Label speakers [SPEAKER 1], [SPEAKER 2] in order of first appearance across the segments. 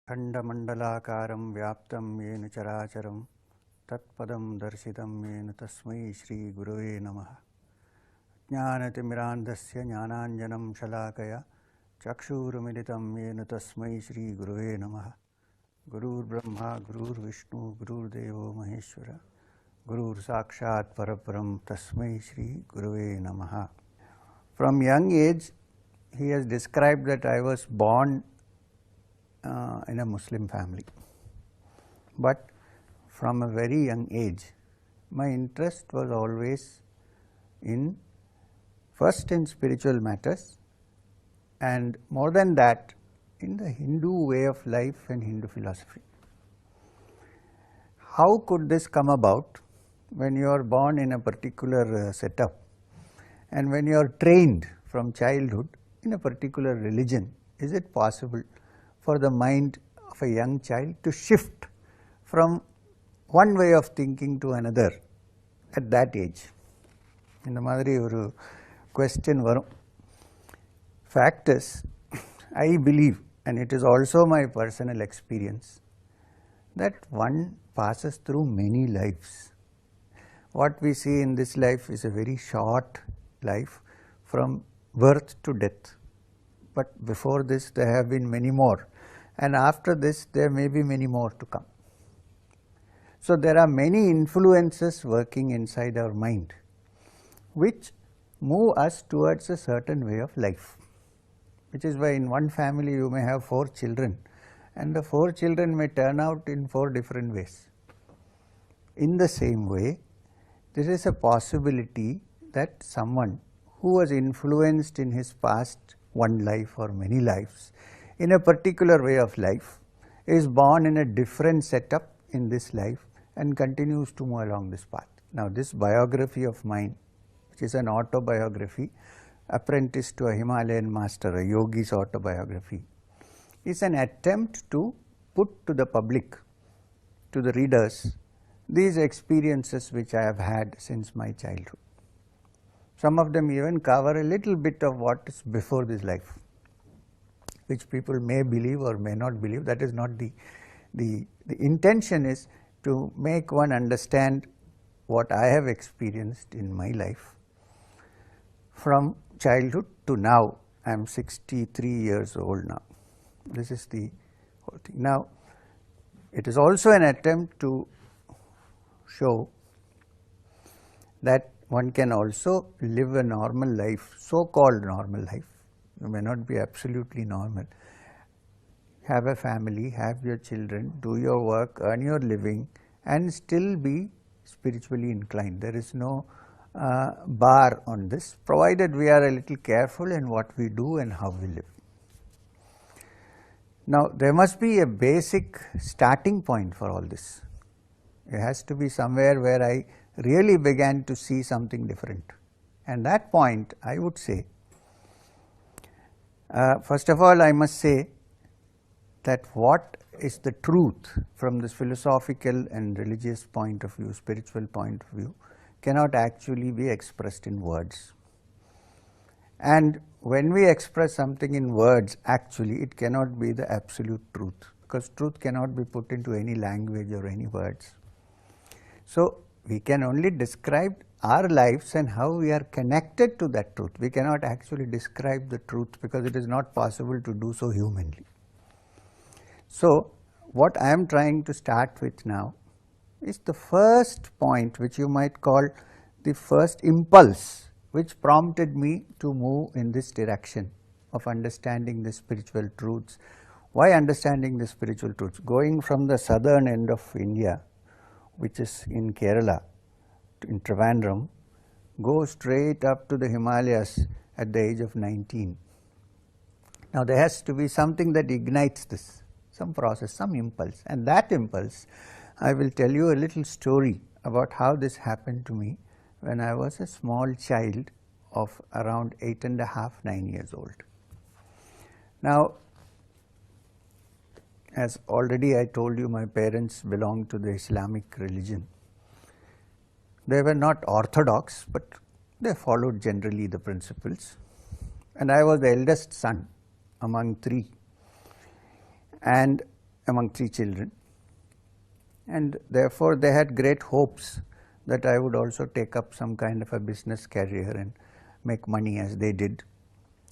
[SPEAKER 1] खण्डमण्डलाकारं व्याप्तं येन चराचरं तत्पदं दर्शितं येन तस्मै श्रीगुरवे नमः। ज्ञानतिमिरान्धस्य ज्ञानाञ्जनं शलाकया चक्षुरुमिलितं येन तस्मै श्रीगुरवे नमः। गुरुर्ब्रह्मा गुरुर्विष्णु गुरुर्देवो महेश्वर गुरुर्साक्षात् परब्रह्म तस्मै श्रीगुरवे नमः। From young age he has described that I was born in a Muslim family, but from a very young age my interest was always first in spiritual matters, and more than that in the Hindu way of life and Hindu philosophy. How could this come about when you are born in a particular setup and when you are trained from childhood in a particular religion? Is it possible for the mind of a young child to shift from one way of thinking to another at that age? இந்த மாதிரி ஒரு question வரும். Fact is, I believe, and it is also my personal experience, that one passes through many lives. What we see in this life is a very short life from birth to death, but before this there have been many more, and after this there may be many more to come. So there are many influences working inside our mind which move us towards a certain way of life, which is why in one family you may have 4 children and the 4 children may turn out in 4 different ways. In the same way, there is a possibility that someone who was influenced in his past one life or many lives in a particular way of life is born in a different setup in this life and continues to move along this path. Now this biography of mine, which is an autobiography, apprentice to a Himalayan master, a yogi's autobiography, is an attempt to put to the public, to the readers, these experiences which I have had since my childhood. Some of them even cover a little bit of what is before this life, which people may believe or may not believe. That is not the intention is to make one understand what I have experienced in my life from childhood to now. I am 63 years old now. This is the whole thing. Now it is also an attempt to show that one can also live a normal life, so-called normal life. You may not be absolutely normal. Have a family, have your children, do your work, earn your living, and still be spiritually inclined. There is no bar on this, provided we are a little careful in what we do and how we live. Now there must be a basic starting point for all this. It has to be somewhere where I really began to see something different, and that point I would say, first of all I must say that what is the truth from this philosophical and religious point of view, spiritual point of view, cannot actually be expressed in words. And when we express something in words, actually it cannot be the absolute truth, because truth cannot be put into any language or any words. So we can only describe our lives and how we are connected to that truth. We cannot actually describe the truth because it is not possible to do so humanly. So what I am trying to start with now is the first point, which you might call the first impulse, which prompted me to move in this direction of understanding the spiritual truths. Why understanding the spiritual truths? Going from the southern end of India, which is in Kerala, in Trivandrum, go straight up to the Himalayas at the age of 19. Now there has to be something that ignites this, some process, some impulse, and that impulse, I will tell you a little story about how this happened to me when I was a small child of around 8.5, 9 years old. Now, as already I told you, my parents belonged to the Islamic religion. They were not orthodox, but they followed generally the principles. And I was the eldest son among 3. And among 3 children, and therefore they had great hopes that I would also take up some kind of a business career and make money as they did.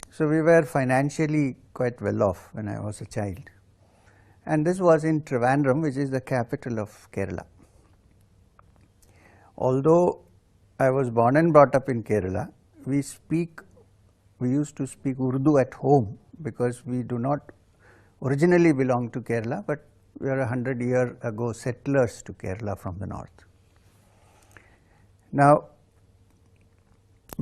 [SPEAKER 1] So we were financially quite well off when I was a child, and this was in Trivandrum, which is the capital of Kerala. Although I was born and brought up in Kerala, we used to speak Urdu at home because we do not originally belong to Kerala, but we are 100 years ago settlers to Kerala from the north. Now,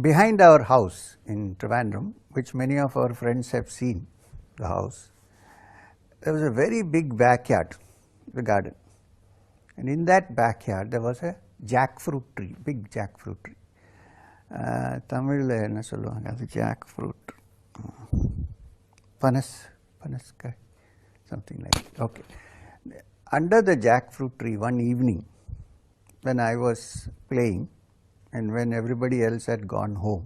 [SPEAKER 1] behind our house in Trivandrum, which many of our friends have seen the house, there was a very big backyard, the garden, and in that backyard there was a jackfruit tree, big jackfruit tree. Tamil என்ன சொல்லுவாங்க அது jackfruit, panaskkai, something like that. Okay. Under the jackfruit tree one evening when I was playing and when everybody else had gone home,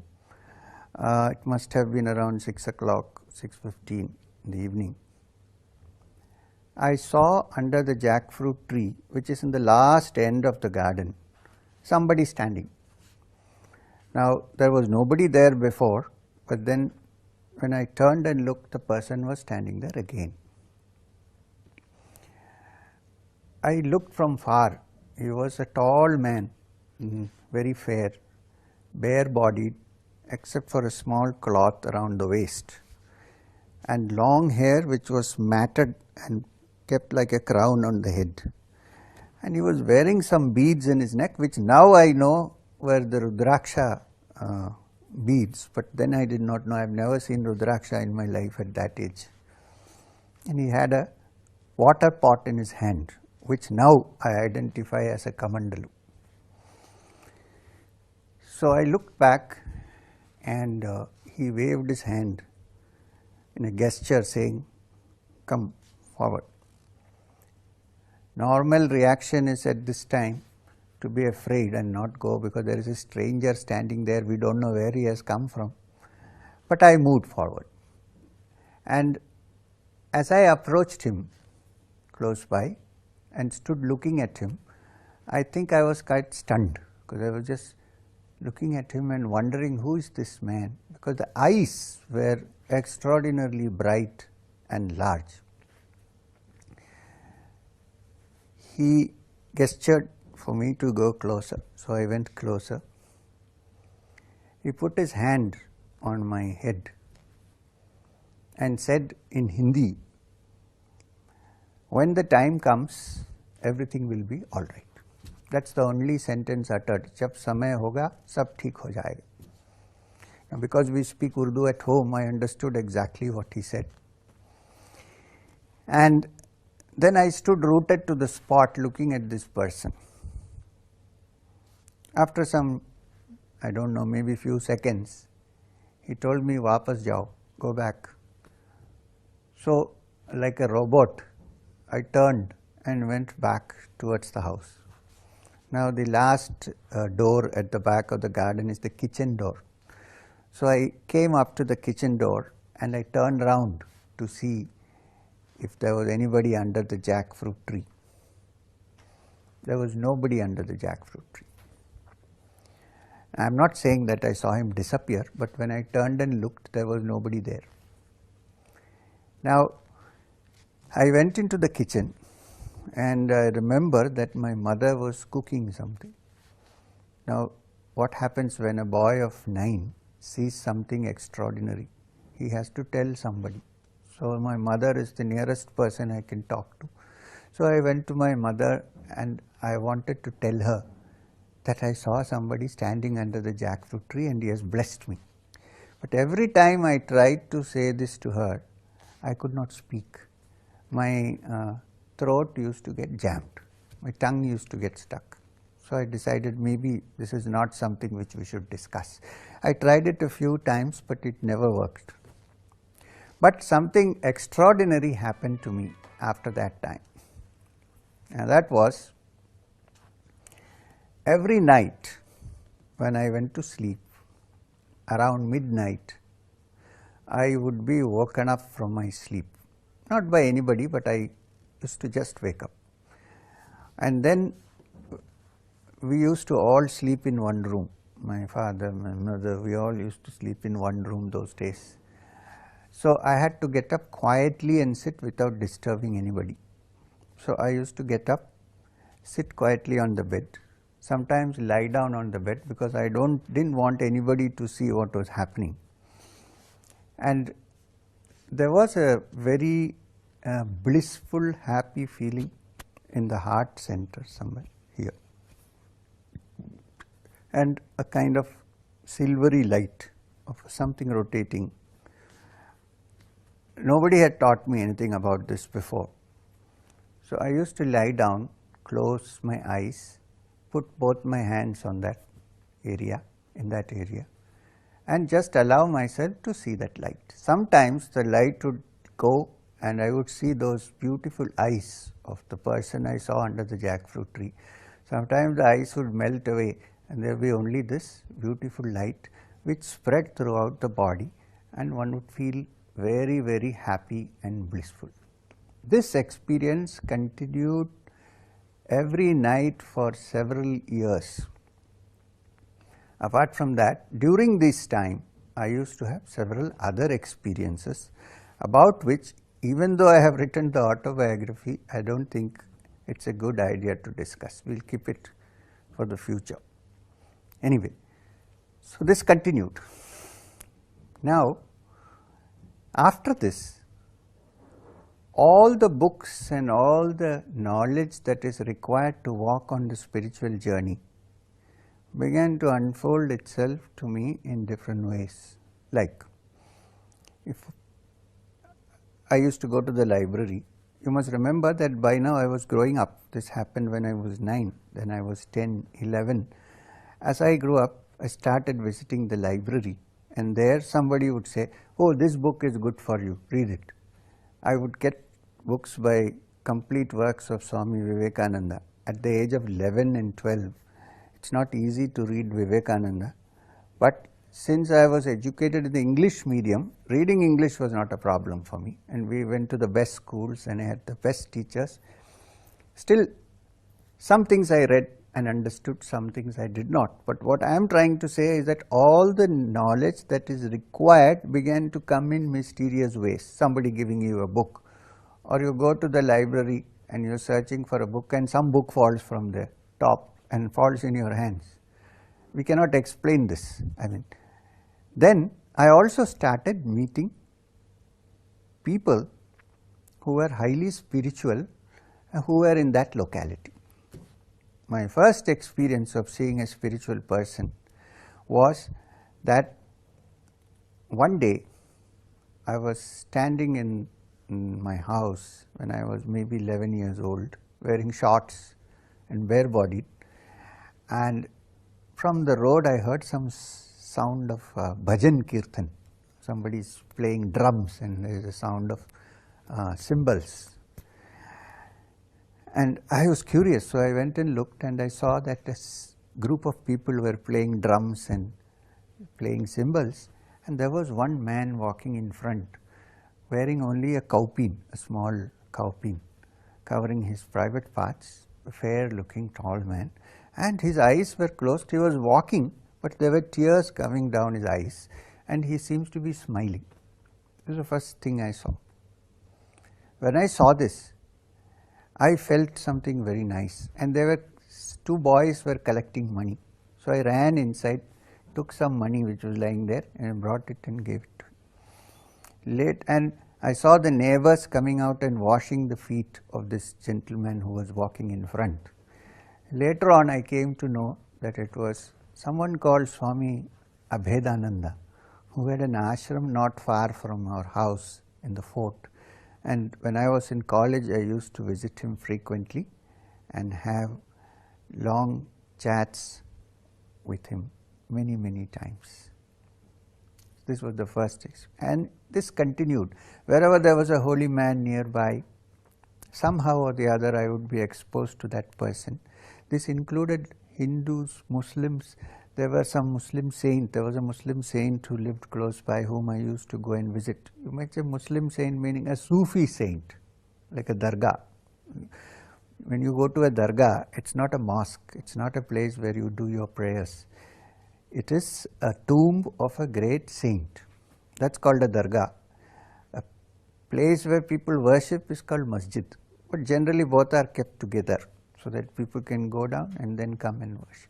[SPEAKER 1] it must have been around 6 o'clock, 6:15 in the evening, I saw under the jackfruit tree, which is in the last end of the garden, somebody standing. Now, there was nobody there before, but then when I turned and looked, the person was standing there again. I looked from far. He was a tall man, very fair, bare-bodied, except for a small cloth around the waist, and long hair which was matted and kept like a crown on the head. And he was wearing some beads in his neck, which now I know were the Rudraksha beads, but then I did not know. I have never seen Rudraksha in my life at that age. And he had a water pot in his hand, which now I identify as a kamandalu. So I looked back and he waved his hand in a gesture saying, "Come forward." Normal reaction is at this time to be afraid and not go, because there is a stranger standing there, we don't know where he has come from. But I moved forward, and as I approached him close by and stood looking at him, I think I was quite stunned, because I was just looking at him and wondering who is this man, because the eyes were extraordinarily bright and large. He gestured for me to go closer, so I went closer. He put his hand on my head and said in Hindi, "When the time comes, everything will be all right." That's the only sentence uttered. "Jab samay hoga, sab theek ho jayega." Now, because we speak Urdu at home, I understood exactly what he said. And then I stood rooted to the spot looking at this person. After some, I don't know, maybe few seconds, he told me, "Wapas jao, go back." So, like a robot, I turned and went back towards the house. Now, the last door at the back of the garden is the kitchen door. So, I came up to the kitchen door and I turned round to see if there was anybody under the jackfruit tree. There was nobody under the jackfruit tree. I am not saying that I saw him disappear, but when I turned and looked, there was nobody there. Now, I went into the kitchen and I remember that my mother was cooking something. Now, what happens when a boy of 9 sees something extraordinary? He has to tell somebody. So, my mother is the nearest person I can talk to. So, I went to my mother and I wanted to tell her that I saw somebody standing under the jackfruit tree and he has blessed me. But every time I tried to say this to her, I could not speak. My throat used to get jammed. My tongue used to get stuck. So, I decided maybe this is not something which we should discuss. I tried it a few times, but it never worked. But something extraordinary happened to me after that time, and that was every night when I went to sleep around midnight, I would be woken up from my sleep, not by anybody, but I used to just wake up. And then we used to all sleep in one room. My father, my mother, we all used to sleep in one room those days. So I had to get up quietly and sit without disturbing anybody. So I used to get up, sit quietly on the bed, sometimes lie down on the bed because I didn't want anybody to see what was happening. And there was a very blissful, happy feeling in the heart center somewhere here, and a kind of silvery light of something rotating. Nobody had taught me anything about this before. So I used to lie down, close my eyes, put both my hands on that area, in that area, and just allow myself to see that light. Sometimes the light would go and I would see those beautiful eyes of the person I saw under the jackfruit tree. Sometimes the eyes would melt away and there would be only this beautiful light which spread throughout the body, and one would feel very, very happy and blissful. This experience continued every night for several years. Apart from that, during this time, I used to have several other experiences about which, even though I have written the autobiography, I don't think it's a good idea to discuss. We'll keep it for the future. Anyway, so this continued. Now, after this, all the books and all the knowledge that is required to walk on the spiritual journey began to unfold itself to me in different ways. Like, if I used to go to the library, you must remember that by now I was growing up. This happened when I was 9, then I was 10, 11. As I grew up, I started visiting the library, and there somebody would say, "Oh, this book is good for you, read it." I would get books by complete works of Swami Vivekananda at the age of 11 and 12. It's not easy to read Vivekananda, but since I was educated in the English medium, reading English was not a problem for me, and we went to the best schools and I had the best teachers. Still, some things I read and understood, some things I did not. But what I am trying to say is that all the knowledge that is required began to come in mysterious ways. Somebody giving you a book, or you go to the library and you are searching for a book and some book falls from the top and falls in your hands. We cannot explain this. Then I also started meeting people who were highly spiritual and who were in that locality. My first experience of seeing a spiritual person was that one day I was standing in my house when I was maybe 11 years old, wearing shorts and bare-bodied, and from the road I heard some sound of bhajan kirtan. Somebody is playing drums and there is a sound of cymbals. And I was curious, so I went and looked, and I saw that a group of people were playing drums and playing cymbals, and there was one man walking in front wearing only a kaupin, a small kaupin, covering his private parts, a fair looking tall man, and his eyes were closed. He was walking, but there were tears coming down his eyes, and he seems to be smiling. This was the first thing I saw. When I saw this, I felt something very nice, and there were two boys were collecting money. So I ran inside, took some money which was lying there, and brought it and gave it to him. Late, and I saw the neighbors coming out and washing the feet of this gentleman who was walking in front. Later on, I came to know that it was someone called Swami Abhedananda, who had an ashram not far from our house in the fort. And when I was in college, I used to visit him frequently and have long chats with him many, many times. This was the first experience, and this continued. Wherever there was a holy man nearby, somehow or the other I would be exposed to that person. This included Hindus, Muslims. There were some Muslim saints. There was a Muslim saint who lived close by whom I used to go and visit. You might say Muslim saint meaning a Sufi saint, like a dargah. When you go to a dargah, it's not a mosque, it's not a place where you do your prayers. It is a tomb of a great saint. That's called a dargah. A place where people worship is called masjid. But generally both are kept together so that people can go down and then come and worship.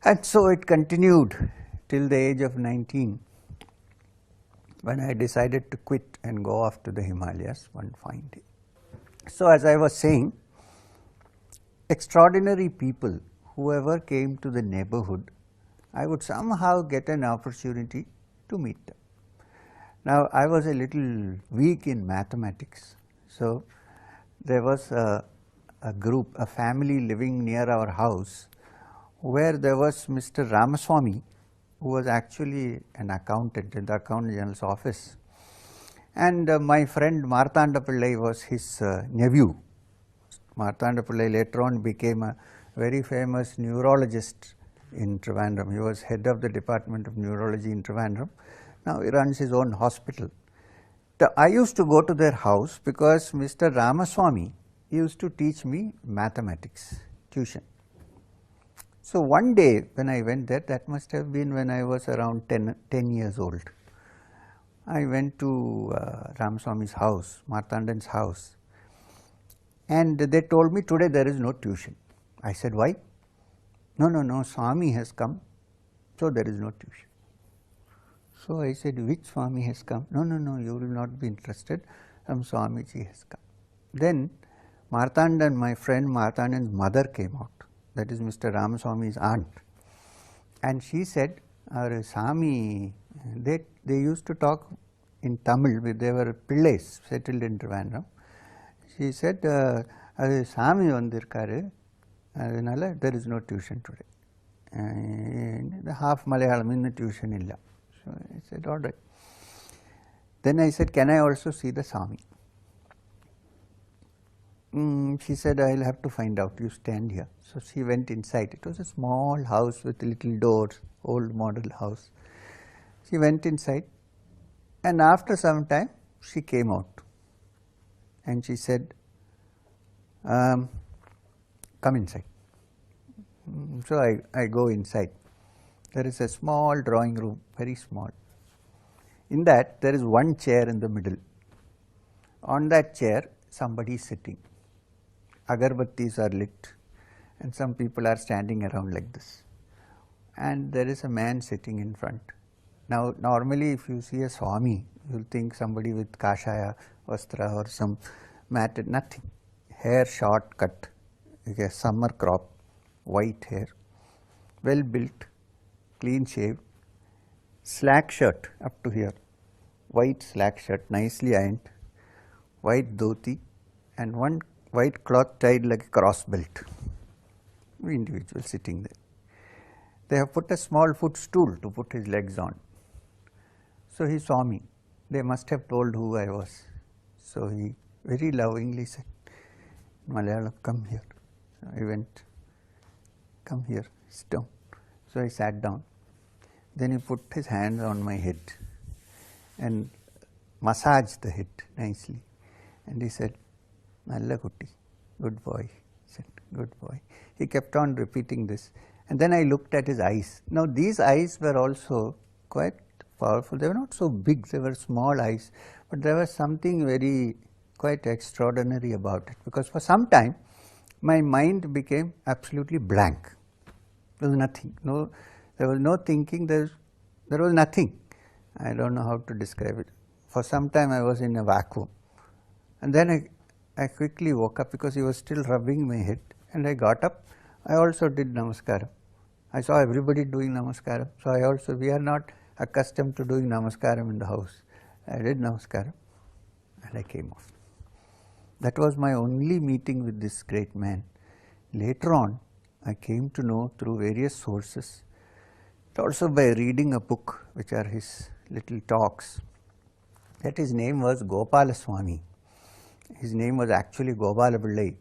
[SPEAKER 1] And so it continued till the age of 19, when I decided to quit and go off to the Himalayas one fine day. So as I was saying, extraordinary people, whoever came to the neighborhood, I would somehow get an opportunity to meet them. Now I was a little weak in mathematics, so there was a group, a family living near our house, where there was Mr. Ramaswamy, who was actually an accountant in the Accountant General's office, and my friend Marthanda Pillai was his nephew. Marthanda Pillai later on became a very famous neurologist in Trivandrum. He was head of the Department of Neurology in Trivandrum. Now he runs his own hospital. I used to go to their house because Mr. Ramaswamy used to teach me mathematics tuition. So one day when I went there, that must have been when I was around 10 years old. I went to Ramaswamy's house, Marthandan's house, and they told me today there is no tuition. I said, why? No, Swami has come, so there is no tuition. So I said, which Swami has come? No, you will not be interested, some Swamiji has come. Then Marthandan, my friend Marthandan's mother came out, that is Mr. Ramaswamy's aunt, and she said, Swami, they used to talk in Tamil, they were Pillays settled in Trivandrum. She said, Swami vandirkaru, there is no tuition today. Half Malayalam in the tuition illa. So I said, all right. Then I said, can I also see the Swami? She said, I will have to find out, you stand here. So she went inside. It was a small house with little doors, old model house. She went inside, and after some time she came out and she said, come inside. So I go inside. There is a small drawing room, very small. In that there is one chair in the middle. On that chair somebody is sitting. Agarbattis are lit and some people are standing around like this. And there is a man sitting in front. Now normally if you see a Swami, you will think somebody with kashaya, vastra or some matted, nothing. Hair short cut, like a summer crop, white hair, well built, clean shaved, slack shirt up to here, white slack shirt, nicely ironed, white dhoti, and one white cloth tied like a cross belt. Individual sitting there. They have put a small footstool to put his legs on. So he saw me. They must have told who I was. So he very lovingly said, Malayalam, come here. So I went, come here, sit down. So I sat down. Then he put his hands on my head and massaged the head nicely. And he said, Nalla kutti, good boy. He said, good boy. He kept on repeating this. And then I looked at his eyes. Now these eyes were also quite powerful. They were not so big, they were small eyes. But there was something very quite extraordinary about it. Because for some time, my mind became absolutely blank. There was nothing. No, there was no thinking, there was nothing. I don't know how to describe it. For some time I was in a vacuum. And then I quickly woke up because he was still rubbing my head, and I got up. I also did namaskaram. I saw everybody doing namaskaram. So we are not accustomed to doing namaskaram in the house. I did namaskaram and I came off. That was my only meeting with this great man. Later on, I came to know through various sources, also by reading a book, which are his little talks, that his name was Gopala Swami. His name was actually Gopala Pillai,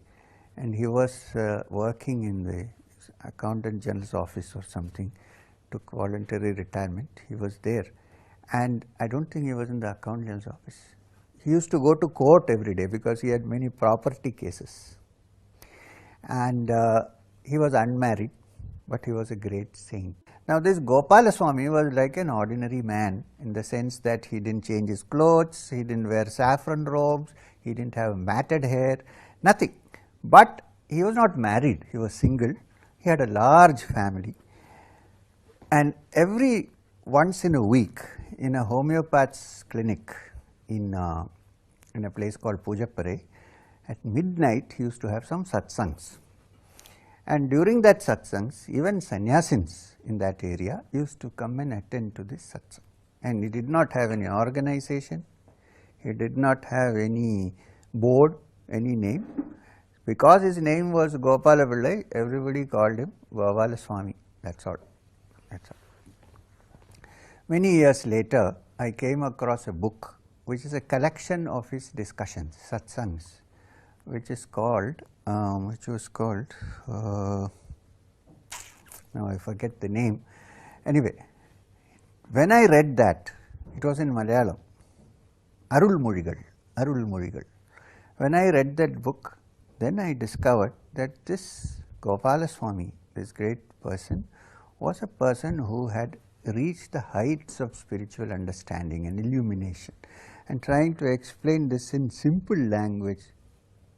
[SPEAKER 1] and he was working in the Accountant General's office or something, took voluntary retirement. He was there, and I don't think he was in the Accountant General's office. He used to go to court every day because he had many property cases. And he was unmarried, but he was a great saint. Now this Gopala Swami was like an ordinary man in the sense that he didn't change his clothes, he didn't wear saffron robes, he didn't have matted hair, nothing. But he was not married, he was single, he had a large family. And every once in a week in a homeopath's clinic in a place called Pujappare, at midnight he used to have some satsangs. And during that satsangs, even sannyasins in that area used to come and attend to this satsang. And he did not have any organization, he did not have any board, any name. Because his name was Gopala Pillai, everybody called him Gopala Swami, that's all. That's all. Many years later, I came across a book which is a collection of his discussions, satsangs, which was called, now I forget the name. Anyway, when I read that, it was in Malayalam, Arul Murigal. When I read that book, then I discovered that this Gopala Swami, this great person, was a person who had reached the heights of spiritual understanding and illumination, and trying to explain this in simple language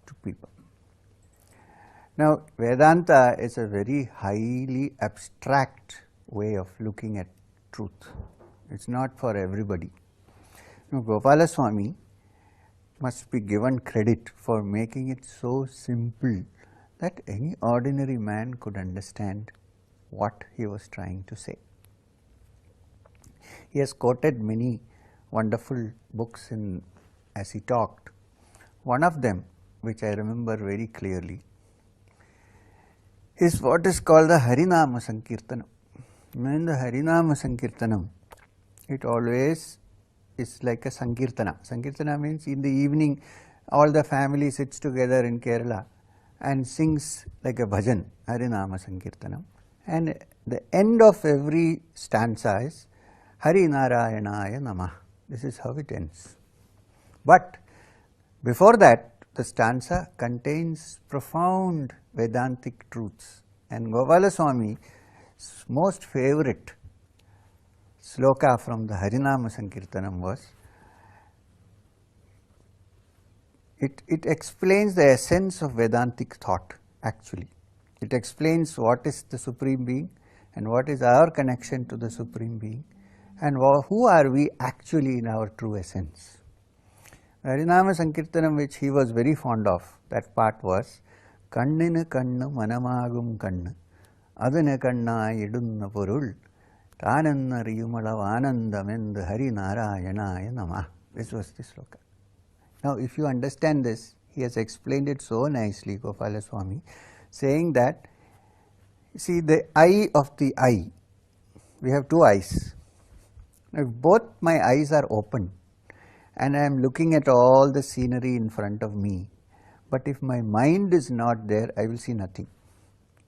[SPEAKER 1] to people. Now, Vedanta is a very highly abstract way of looking at truth. It's not for everybody. Now, Gopala Swami must be given credit for making it so simple that any ordinary man could understand what he was trying to say. He has quoted many wonderful books as he talked. One of them, which I remember very clearly, is what is called the Harinama Sankirtanam. In the Harinama Sankirtanam, it always is like a Sankirtana. Sankirtana means in the evening all the family sits together in Kerala and sings like a bhajan, Harinama Sankirtanam. And the end of every stanza is Hari Narayanaya Namah. This is how it ends. But before that, the stanza contains profound Vedantic truths, and Gopala Swami's most favorite sloka from the Harinama Sankirtanam was, it explains the essence of Vedantic thought actually. It explains what is the Supreme Being and what is our connection to the Supreme Being and who are we actually in our true essence. Harinama Sankirtanam, which he was very fond of, that part was Kanninu Kannu Manamagum Kannu Adana Kanna Idunna Purul Tananna Riyumala Anandamendu Hari Narayanaya Namah. This was the sloka. Now, if you understand this, he has explained it so nicely, Gopala Swami, saying that, see, the eye of the eye, we have two eyes. If both my eyes are open and I am looking at all the scenery in front of me, but if my mind is not there, I will see nothing.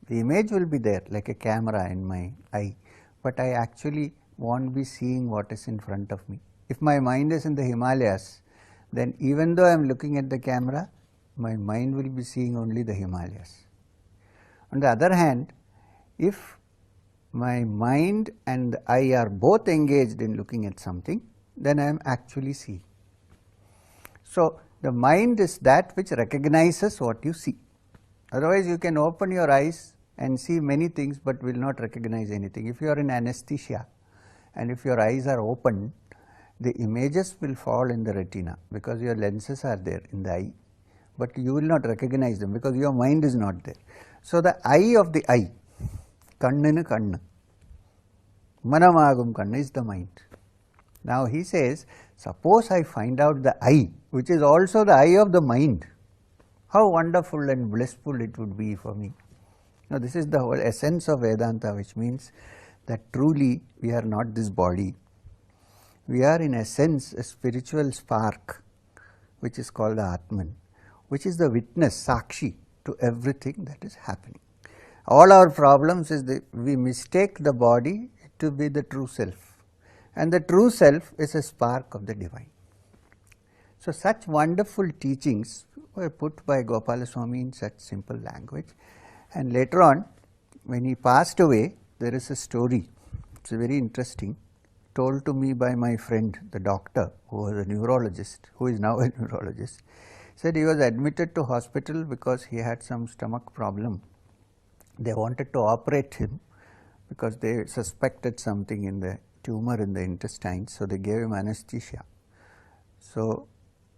[SPEAKER 1] The image will be there like a camera in my eye, but I actually won't be seeing what is in front of me. If my mind is in the Himalayas, then even though I am looking at the camera, my mind will be seeing only the Himalayas. On the other hand, if my mind and the eye are both engaged in looking at something, then I am actually seeing. So, the mind is that which recognizes what you see. Otherwise, you can open your eyes and see many things, but will not recognize anything. If you are in anesthesia and if your eyes are open, the images will fall in the retina because your lenses are there in the eye, but you will not recognize them because your mind is not there. So, the eye of the eye, Kanninu Kannu, Manamagum Kannu is the mind. Now, he says, suppose I find out the eye, which is also the eye of the mind, how wonderful and blissful it would be for me. Now, this is the whole essence of Vedanta, which means that truly we are not this body. We are in essence a spiritual spark, which is called the Atman, which is the witness, Sakshi, to everything that is happening. All our problems is that we mistake the body to be the true self, and the true self is a spark of the divine. So, such wonderful teachings were put by Gopalaswami in such simple language, and later on when he passed away, there is a story, it is very interesting, told to me by my friend the doctor who was a neurologist, who is now a neurologist. Said he was admitted to hospital because he had some stomach problem. They wanted to operate him because they suspected something in the tumor in the intestines, so they gave him anesthesia. So,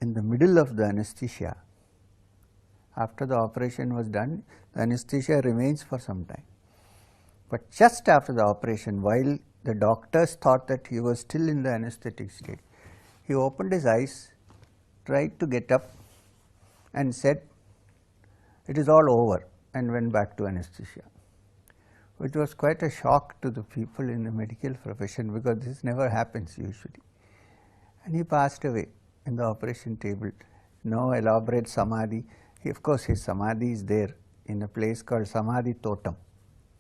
[SPEAKER 1] in the middle of the anesthesia, after the operation was done, the anesthesia remains for some time. But just after the operation, while the doctors thought that he was still in the anesthetic state, he opened his eyes, tried to get up and said, "It is all over," and went back to anesthesia, which was quite a shock to the people in the medical profession, because this never happens usually. And he passed away in the operation table. No elaborate samadhi. Of course, his samadhi is there in a place called Samadhi Totem,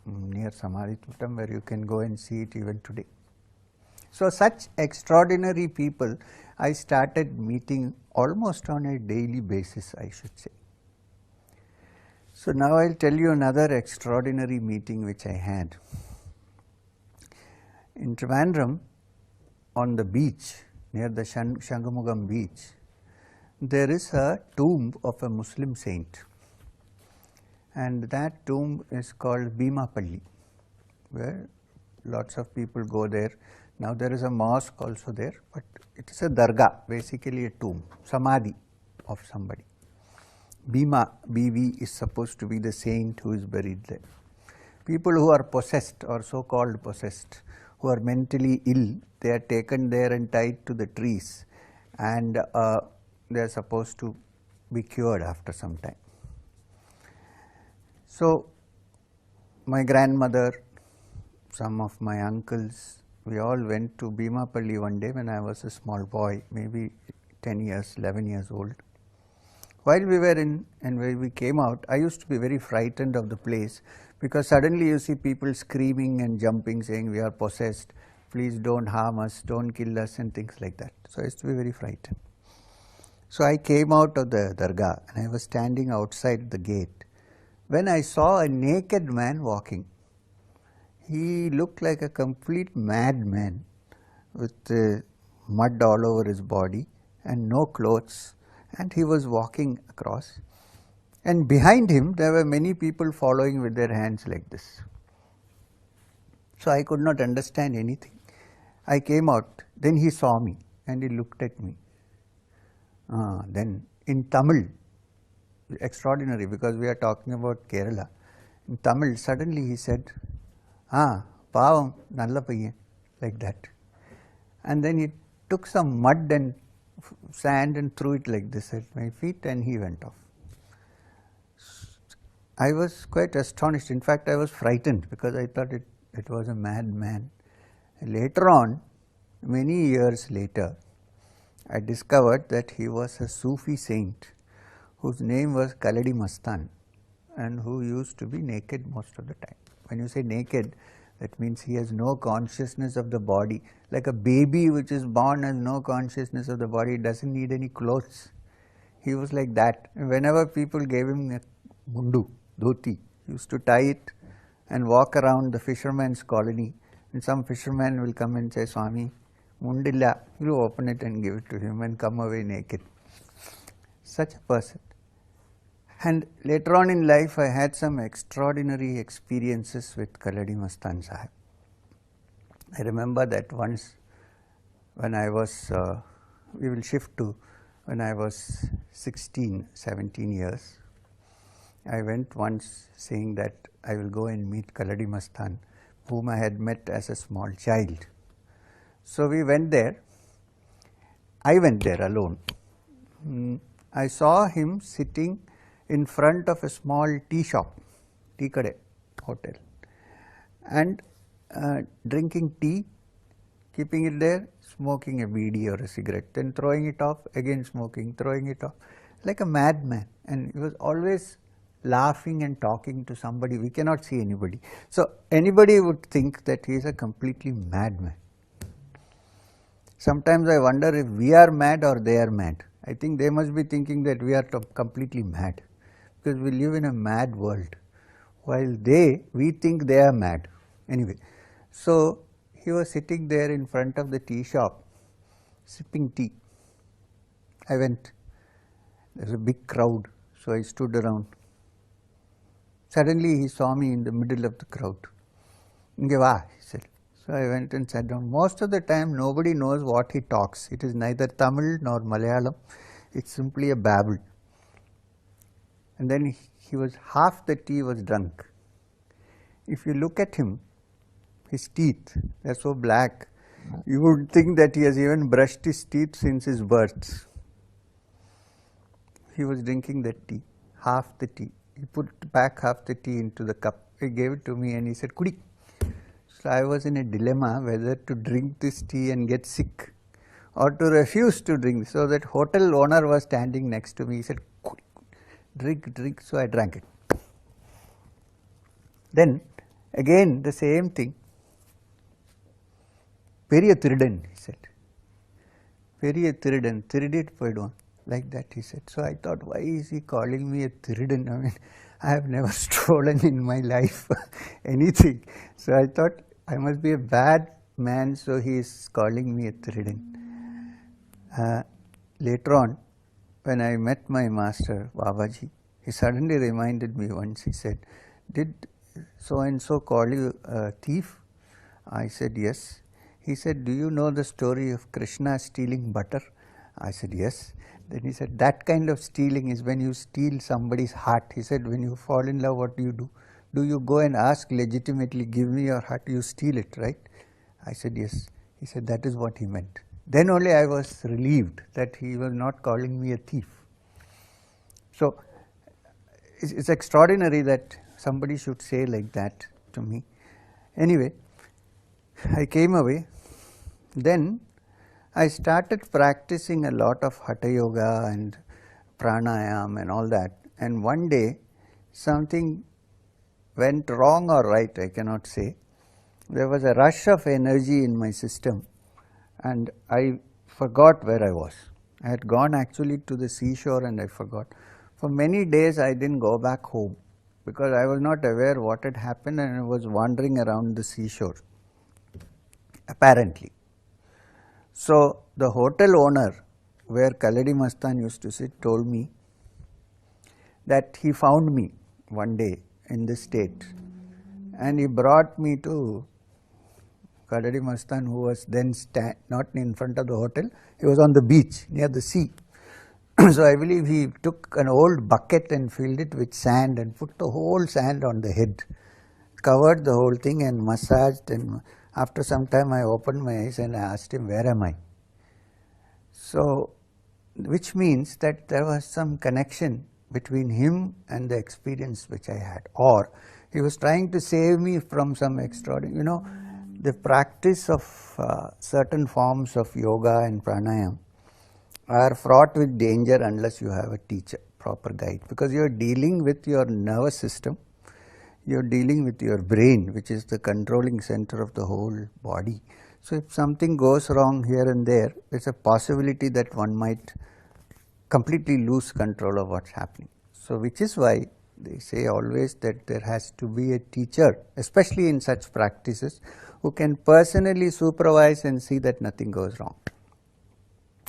[SPEAKER 1] near Samadhi Totem, where you can go and see it even today. So, such extraordinary people I started meeting almost on a daily basis, I should say. So, now I will tell you another extraordinary meeting which I had. In Trivandrum, on the beach, near the Shangamugam beach, there is a tomb of a Muslim saint, and that tomb is called Bhimapalli, where lots of people go there. Now there is a mosque also there, but it is a dargah, basically a tomb, samadhi of somebody. Bhima, BV, is supposed to be the saint who is buried there. People who are possessed or so called possessed, who are mentally ill, they are taken there and tied to the trees, and they are supposed to be cured after some time. So, my grandmother, some of my uncles, we all went to Bhimapalli one day when I was a small boy, maybe 10 years, 11 years old. While we were in and when we came out, I used to be very frightened of the place, because suddenly you see people screaming and jumping, saying, "We are possessed, please don't harm us, don't kill us," and things like that. So, I used to be very frightened. So, I came out of the dargah and I was standing outside the gate when I saw a naked man walking. He looked like a complete madman with mud all over his body and no clothes, and he was walking across, and behind him there were many people following with their hands like this. So, I could not understand anything. I came out, then he saw me and he looked at me. Then in Tamil, extraordinary, because we are talking about Kerala, in Tamil suddenly he said, "Pavam, nalla paiyan," like that. And then he took some mud and sand and threw it like this at my feet, and he went off. I was quite astonished. In fact, I was frightened because I thought it was a madman. Later on, many years later, I discovered that he was a Sufi saint whose name was Kaladi Mastan, and who used to be naked most of the time. When you say naked, that means he has no consciousness of the body. Like a baby which is born has no consciousness of the body, doesn't need any clothes. He was like that. Whenever people gave him a mundu, dhoti, he used to tie it and walk around the fisherman's colony, and some fisherman will come and say, "Swami, mundilla," you open it and give it to him and come away naked. Such a person. And later on in life, I had some extraordinary experiences with Kaladi Mastan Sahib. I remember that once when I was, we will shift to when I was 16, 17 years. I went once saying that I will go and meet Kaladi Mastan, whom I had met as a small child. So, we went there. I went there alone. I saw him sitting in front of a small tea shop, tea kade, hotel, and drinking tea, keeping it there, smoking a beedi or a cigarette, then throwing it off, again smoking, throwing it off, like a madman. And he was always laughing and talking to somebody. We cannot see anybody. So, anybody would think that he is a completely madman. Sometimes I wonder if we are mad or they are mad. I think they must be thinking that we are completely mad, because we live in a mad world, while we think they are mad. Anyway, so he was sitting there in front of the tea shop, sipping tea. I went. There's a big crowd, so I stood around. Suddenly he saw me in the middle of the crowd. Inge va, he said. So I went and sat down. Most of the time nobody knows what he talks. It is neither Tamil nor Malayalam. It's simply a babble. And then half the tea was drunk. If you look at him, his teeth, they're so black, you would think that he has even brushed his teeth since his birth. He was drinking that tea, half the tea. He put back half the tea into the cup. He gave it to me and he said, Kudi. So I was in a dilemma whether to drink this tea and get sick or to refuse to drink. So that hotel owner was standing next to me. He said, Kudi, drink, drink. So I drank it. Then again the same thing. Periya Thiridan, he said. Periya Thiridan, Thiridit Poidon. Like that he said. So I thought, why is he calling me a Thiridan? I mean, I have never stolen in my life anything. So I thought, I must be a bad man, so he is calling me a Thiridan. Later on, when I met my master, Babaji, he suddenly reminded me once. He said, did so and so call you a thief? I said, yes. He said, do you know the story of Krishna stealing butter? I said, yes. Then he said, that kind of stealing is when you steal somebody's heart. He said, when you fall in love, what do? Do you go and ask legitimately, give me your heart? You steal it, right? I said, yes. He said, that is what he meant. Then only I was relieved that he was not calling me a thief. So it's extraordinary that somebody should say like that to me. Anyway, I came away. Then I started practicing a lot of Hatha Yoga and Pranayam and all that. And one day something went wrong or right, I cannot say. There was a rush of energy in my system and I forgot where I was. I had gone actually to the seashore and I forgot. For many days I didn't go back home because I was not aware what had happened and I was wandering around the seashore, apparently. So the hotel owner where Kaladi Mastan used to sit told me that he found me one day in this state and he brought me to Kaladi Mastan, who was then not in front of the hotel, he was on the beach near the sea. So I believe he took an old bucket and filled it with sand and put the whole sand on the head, covered the whole thing and massaged, and after some time I opened my eyes and I asked him, where am I? So, which means that there was some connection between him and the experience which I had, or he was trying to save me from some extraordinary, the practice of certain forms of yoga and pranayam are fraught with danger unless you have a teacher, proper guide, because you are dealing with your nervous system, you are dealing with your brain, which is the controlling center of the whole body. So if something goes wrong here and there, there's a possibility that one might completely lose control of what's happening. So which is why they say always that there has to be a teacher, especially in such practices, who can personally supervise and see that nothing goes wrong.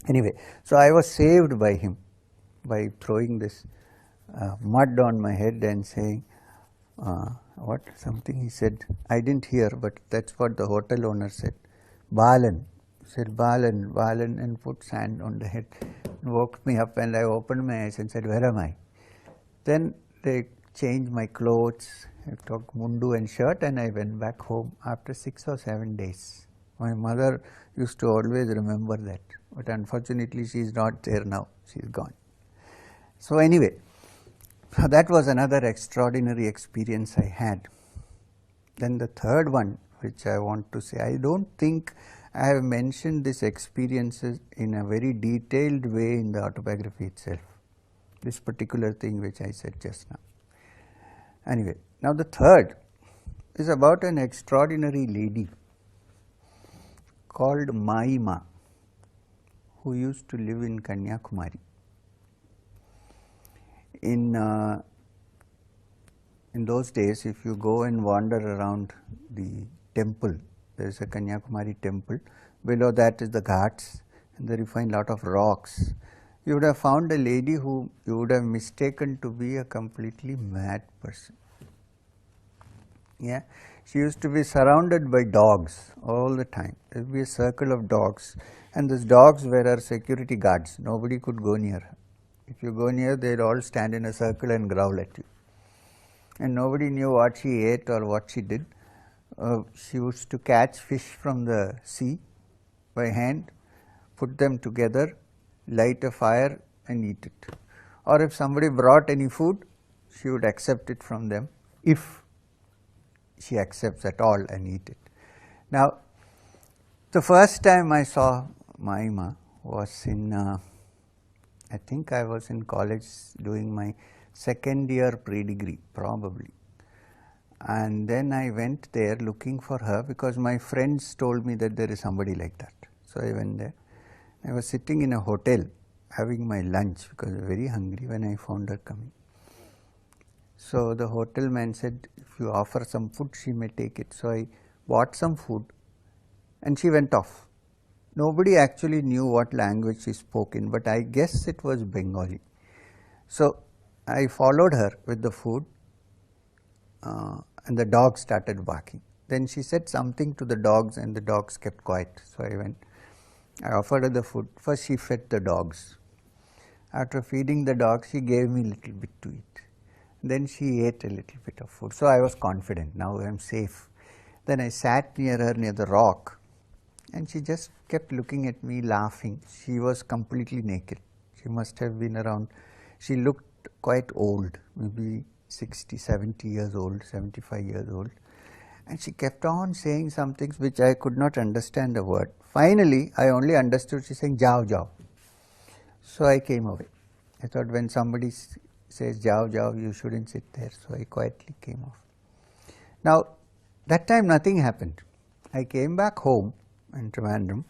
[SPEAKER 1] Anyway, so I was saved by him by throwing this mud on my head and saying, something he said, I didn't hear, but that's what the hotel owner said. Balan, said Balan, Balan, and put sand on the head, and woke me up, and I opened my eyes and said, where am I? Then they changed my clothes, I took mundu and shirt, and I went back home after 6 or 7 days. My mother used to always remember that, but unfortunately she is not there now, she is gone. So anyway, that was another extraordinary experience I had. Then the third one, which I want to say, I don't think I have mentioned these experiences in a very detailed way in the autobiography itself, this particular thing which I said just now. Anyway, now the third is about an extraordinary lady called Maima, who used to live in Kanyakumari. In those days, if you go and wander around the temple, there is a Kanyakumari temple. Below that is the ghats, and there you find a lot of rocks. You would have found a lady who you would have mistaken to be a completely mad person. Yeah, she used to be surrounded by dogs all the time. There would be a circle of dogs, and those dogs were her security guards. Nobody could go near her. If you go near, they'd all stand in a circle and growl at you. And nobody knew what she ate or what she did. She used to catch fish from the sea by hand, put them together, light a fire and eat it. Or if somebody brought any food, she would accept it from them, if she accepts at all, and eat it. Now, the first time I saw Maima was in, I think I was in college doing my second year pre-degree, probably. And then I went there looking for her because my friends told me that there is somebody like that. So I went there. I was sitting in a hotel having my lunch because I was very hungry when I found her coming. So the hotel man said, if you offer some food, she may take it. So I bought some food and she went off. Nobody actually knew what language she spoke in, but I guess it was Bengali. So I followed her with the food and the dog started barking. Then she said something to the dogs and the dogs kept quiet. So I went, I offered her the food. First she fed the dogs. After feeding the dogs, she gave me a little bit to eat. Then she ate a little bit of food. So I was confident, now I am safe. Then I sat near her near the rock and she just kept looking at me laughing. She was completely naked. She must have been around, she looked quite old, maybe 60, 70 years old, 75 years old. And she kept on saying some things which I could not understand a word. Finally, I only understood she saying, "Jao, jao." So I came away. I thought when somebody says, "Jao, jao," you shouldn't sit there. So I quietly came off. Now, that time nothing happened. I came back home in Trivandrum,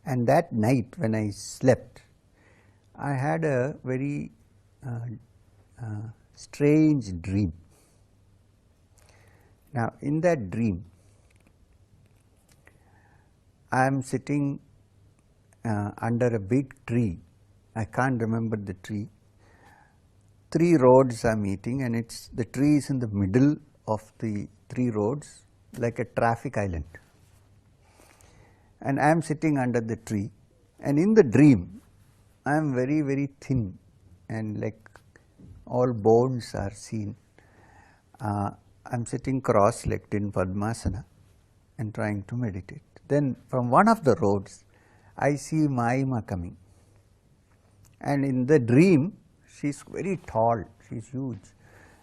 [SPEAKER 1] and that night when I slept, I had a very strange dream. Now, in that dream, I am sitting under a big tree. I can't remember the tree. 3 roads are meeting, and the tree is in the middle of the 3 roads, like a traffic island. And I am sitting under the tree, and in the dream, I am very, very thin, and like all bones are seen. I am sitting cross-legged in Padmasana and trying to meditate. Then from one of the roads, I see Maima coming. And in the dream, she is very tall, she is huge,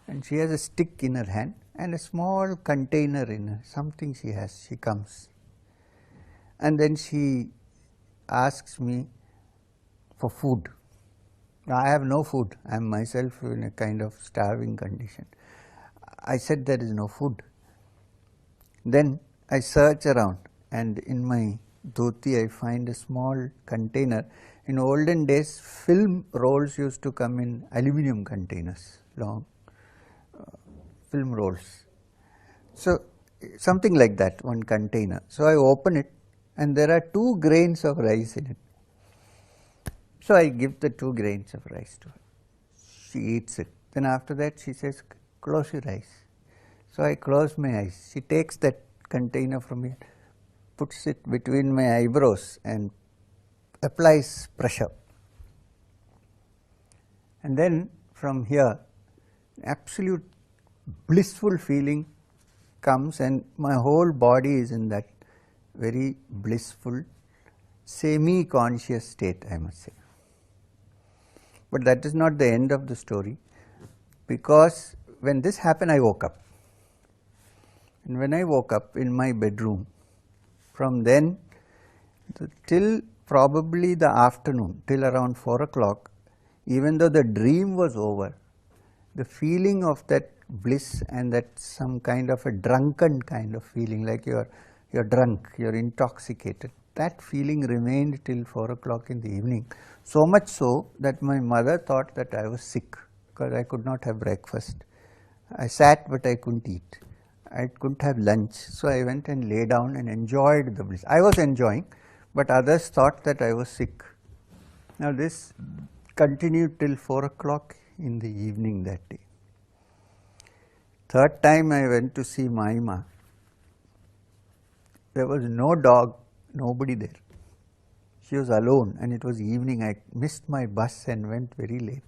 [SPEAKER 1] and she has a stick in her hand and a small container in her, something she has. She comes. And then she asks me for food. Now, I have no food. I am myself in a kind of starving condition. I said there is no food. Then I search around, and in my dhoti I find a small container. In olden days, film rolls used to come in aluminum containers, long film rolls. So something like that, one container. So I open it, and there are 2 grains of rice in it. So I give the 2 grains of rice to her. She eats it. Then after that she says, "Close your eyes." So I close my eyes. She takes that container from me, puts it between my eyebrows and applies pressure. And then from here, absolute blissful feeling comes, and my whole body is in that very blissful, semi-conscious state, I must say. But that is not the end of the story, because when this happened, I woke up. And when I woke up in my bedroom, from then till probably the afternoon, till around 4 o'clock, even though the dream was over, the feeling of that bliss and that some kind of a drunken kind of feeling, like you're drunk, you're intoxicated, that feeling remained till 4 o'clock in the evening. So much so that my mother thought that I was sick because I could not have breakfast. I sat but I couldn't eat. I couldn't have lunch. So I went and lay down and enjoyed the bliss. I was enjoying, but others thought that I was sick. Now this continued till 4 o'clock in the evening that day. Third time I went to see Maima. There was no dog, nobody there. She was alone and it was evening. I missed my bus and went very late.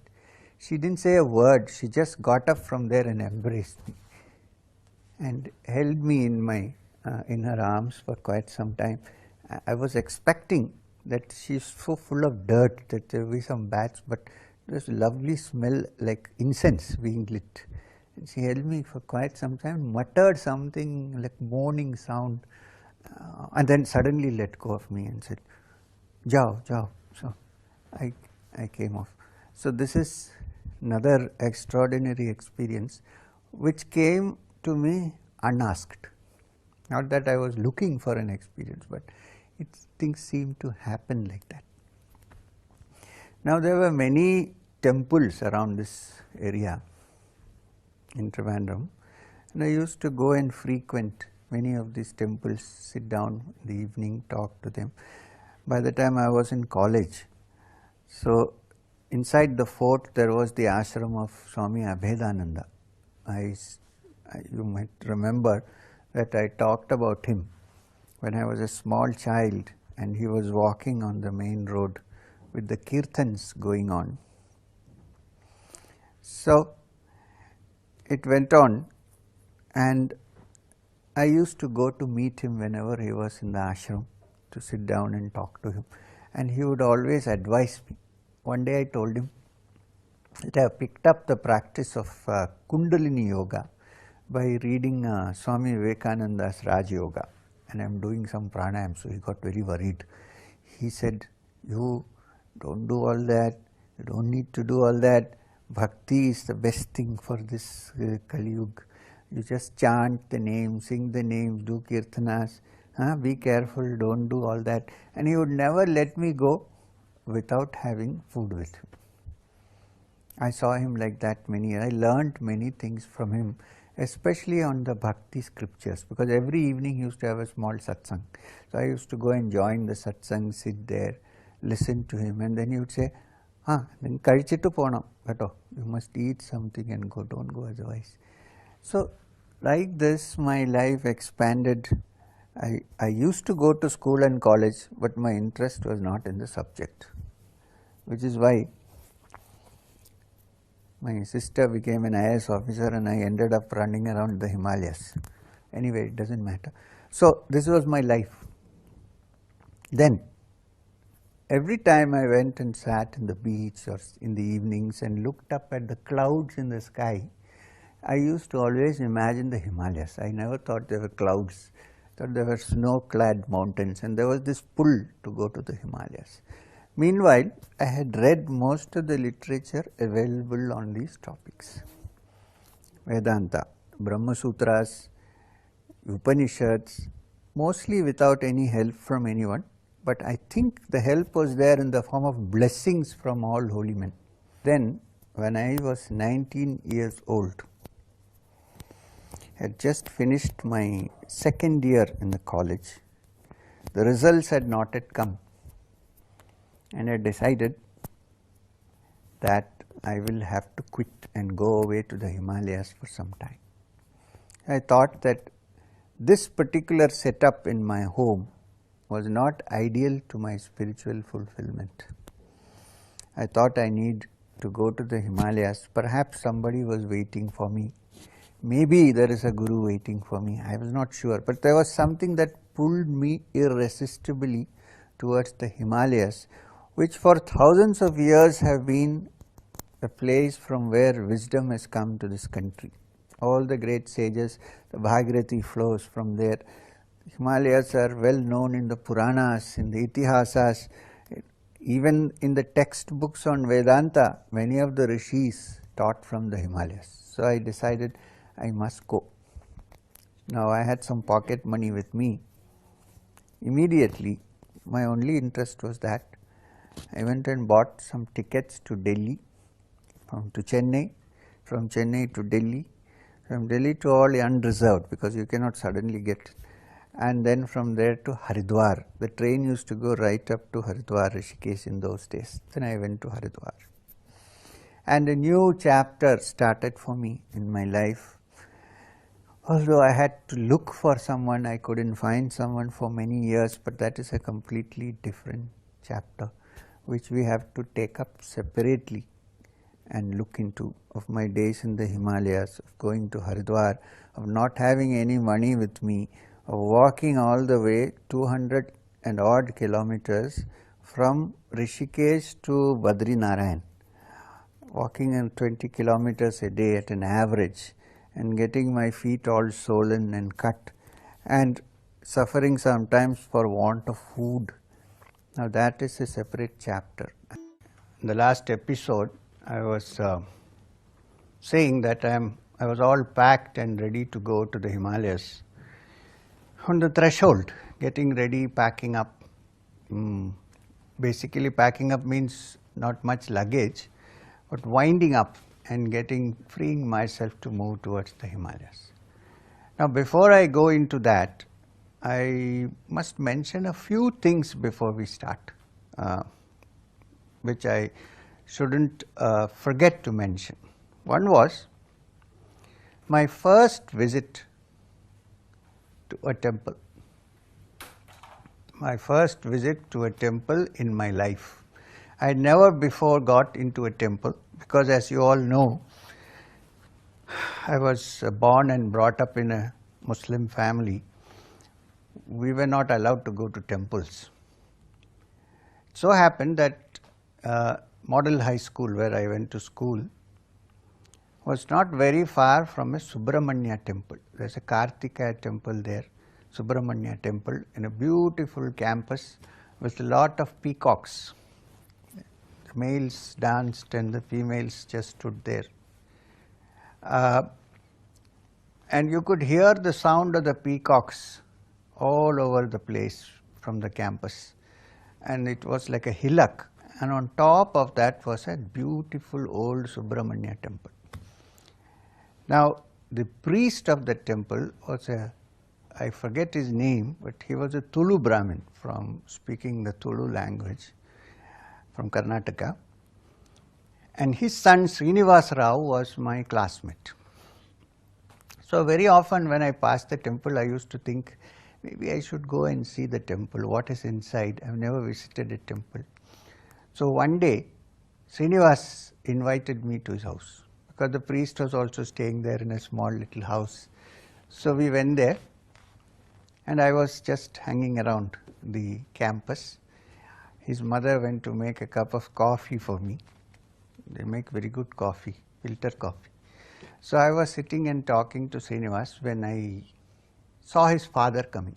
[SPEAKER 1] She didn't say a word. She just got up from there and embraced me and held me in her arms for quite some time. I was expecting that she's so full of dirt that there will be some bats, but there was a lovely smell like incense being lit. And she held me for quite some time, muttered something like moaning sound, and then suddenly let go of me and said, "Jao, jao." So I came off. So this is another extraordinary experience which came to me unasked. Not that I was looking for an experience, but things seemed to happen like that. Now there were many temples around this area in Trivandrum, and I used to go and frequent many of these temples, sit down in the evening, talk to them. By the time I was in college, so inside the fort there was the ashram of Swami Abhedananda. You might remember that I talked about him when I was a small child and he was walking on the main road with the kirtans going on. So it went on, and I used to go to meet him whenever he was in the ashram to sit down and talk to him, and he would always advise me. One day I told him that I have picked up the practice of Kundalini Yoga by reading Swami Vivekananda's Raj Yoga, and I am doing some pranayam. So he got very worried. He said, "You don't do all that, you don't need to do all that. Bhakti is the best thing for this Kali Yuga. You just chant the name, sing the names, do kirtanas, be careful, don't do all that." And he would never let me go without having food with him. I saw him like that many years. I learned many things from him, especially on the Bhakti scriptures, because every evening he used to have a small satsang. So I used to go and join the satsang, sit there, listen to him, and then he would say, then kalichittu ponam, keto, you must eat something and go, don't go otherwise. So like this my life expanded. I used to go to school and college, but my interest was not in the subject, which is why my sister became an IAS officer and I ended up running around the Himalayas. Anyway, it doesn't matter. So this was my life. Then every time I went and sat in the beach or in the evenings and looked up at the clouds in the sky, I used to always imagine the Himalayas. I never thought there were clouds. I thought there were snow-clad mountains, and there was this pull to go to the Himalayas. Meanwhile, I had read most of the literature available on these topics. Vedanta, Brahma Sutras, Upanishads, mostly without any help from anyone, but I think the help was there in the form of blessings from all holy men. Then, when I was 19 years old, I had just finished my second year in the college. The results had not yet come, and I decided that I will have to quit and go away to the Himalayas for some time. I thought that this particular setup in my home was not ideal to my spiritual fulfillment. I thought I need to go to the Himalayas. Perhaps somebody was waiting for me. Maybe there is a guru waiting for me. I was not sure, but there was something that pulled me irresistibly towards the Himalayas, which for thousands of years have been a place from where wisdom has come to this country. All the great sages, the Bhagirathi flows from there. Himalayas are well known in the Puranas, in the Itihasas, even in the textbooks on Vedanta. Many of the rishis taught from the Himalayas. So I decided I must go. Now I had some pocket money with me. Immediately My only interest was that. I went and bought some tickets to Delhi, to Chennai, from Chennai to Delhi, from Delhi to all unreserved, because you cannot suddenly get, and then from there to Haridwar. The train used to go right up to Haridwar, Rishikesh in those days. Then I went to Haridwar. And a new chapter started for me in my life. Although I had to look for someone, I couldn't find someone for many years, but that is a completely different chapter, which we have to take up separately and look into, of my days in the Himalayas, of going to Haridwar, of not having any money with me, of walking all the way 200 and odd kilometers from Rishikesh to Badrinarayan, walking in 20 kilometers a day at an average, and getting my feet all swollen and cut, and suffering sometimes for want of food. Now that is a separate chapter. In the last episode, I was saying that I was all packed and ready to go to the Himalayas. On the threshold, getting ready, packing up. Basically, packing up means not much luggage, but winding up and freeing myself to move towards the Himalayas. Now, before I go into that, I must mention a few things before we start, which I shouldn't forget to mention. One was my first visit to a temple. My first visit to a temple in my life. I had never before got into a temple because, as you all know, I was born and brought up in a Muslim family. We were not allowed to go to temples. It so happened that Model High School, where I went to school, was not very far from a Subramanya temple. There's a Kartikeya temple there, Subramanya temple, in a beautiful campus with a lot of peacocks. The males danced and the females just stood there. And you could hear the sound of the peacocks all over the place from the campus. And it was like a hillock. And on top of that was a beautiful old Subramanya temple. Now, the priest of the temple was I forget his name, but he was a Tulu Brahmin from speaking the Tulu language from Karnataka. And his son Srinivas Rao was my classmate. So very often when I passed the temple, I used to think, maybe I should go and see the temple, what is inside. I've never visited a temple. So one day, Srinivas invited me to his house, because the priest was also staying there in a small little house. So we went there, and I was just hanging around the campus. His mother went to make a cup of coffee for me. They make very good coffee, filter coffee. So I was sitting and talking to Srinivas when I saw his father coming.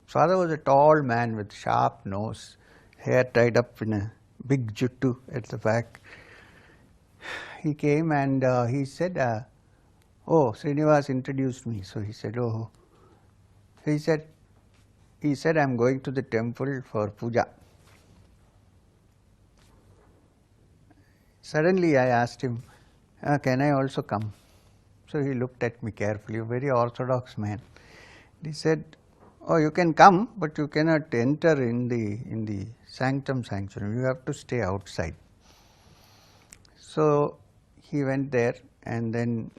[SPEAKER 1] His father was a tall man with sharp nose, hair tied up in a big juttu at the back. He came and he said, oh, Srinivas introduced me. So he said, oh. He said, I'm going to the temple for puja. Suddenly I asked him, can I also come? So he looked at me carefully, a very orthodox man. He said, oh, you can come, but you cannot enter in the sanctum sanctuary. You have to stay outside. So he went there, and then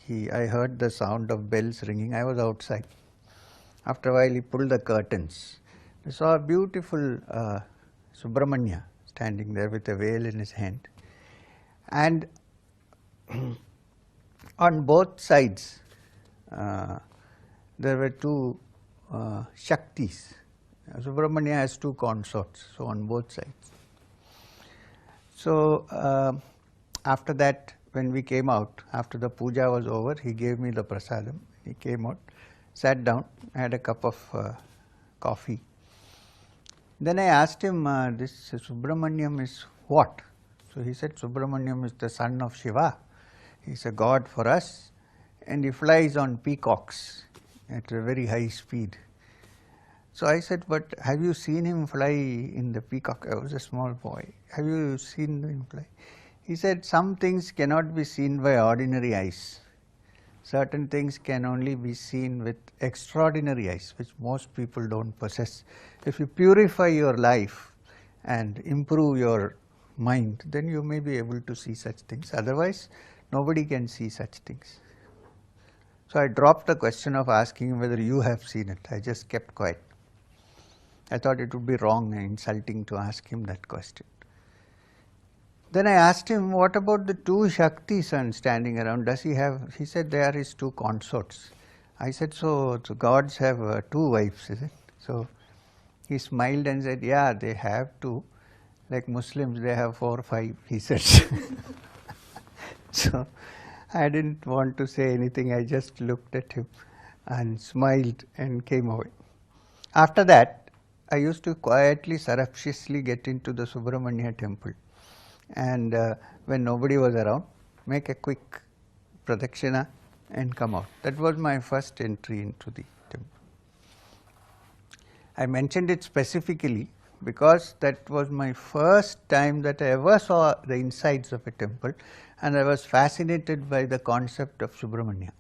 [SPEAKER 1] I heard the sound of bells ringing. I was outside. After a while, he pulled the curtains. I saw a beautiful Subramanya standing there with a veil in his hand. And on both sides, there were two Shaktis. Subramanya has two consorts, so on both sides. So after that, when we came out, after the puja was over, he gave me the prasadam. He came out, sat down, had a cup of coffee. Then I asked him, this Subramanyam is what? So he said, Subramanyam is the son of Shiva. He's a god for us, and he flies on peacocks at a very high speed. So I said, but have you seen him fly in the peacock? I was a small boy. Have you seen him fly? He said, some things cannot be seen by ordinary eyes. Certain things can only be seen with extraordinary eyes, which most people don't possess. If you purify your life and improve your mind, then you may be able to see such things. Otherwise, nobody can see such things. So I dropped the question of asking him whether you have seen it. I just kept quiet. I thought it would be wrong and insulting to ask him that question. Then I asked him, what about the two Shaktis standing around? Does he have? He said, they are his two consorts. I said, so gods have two wives, is it? So he smiled and said, yeah, they have two. Like Muslims, they have 4 or 5, he said. So I didn't want to say anything. I just looked at him and smiled and came away. After that, I used to quietly, surreptitiously get into the Subramanya temple. And when nobody was around, make a quick pradakshina and come out. That was my first entry into the temple. I mentioned it specifically because that was my first time that I ever saw the insides of a temple, and I was fascinated by the concept of Subramanya,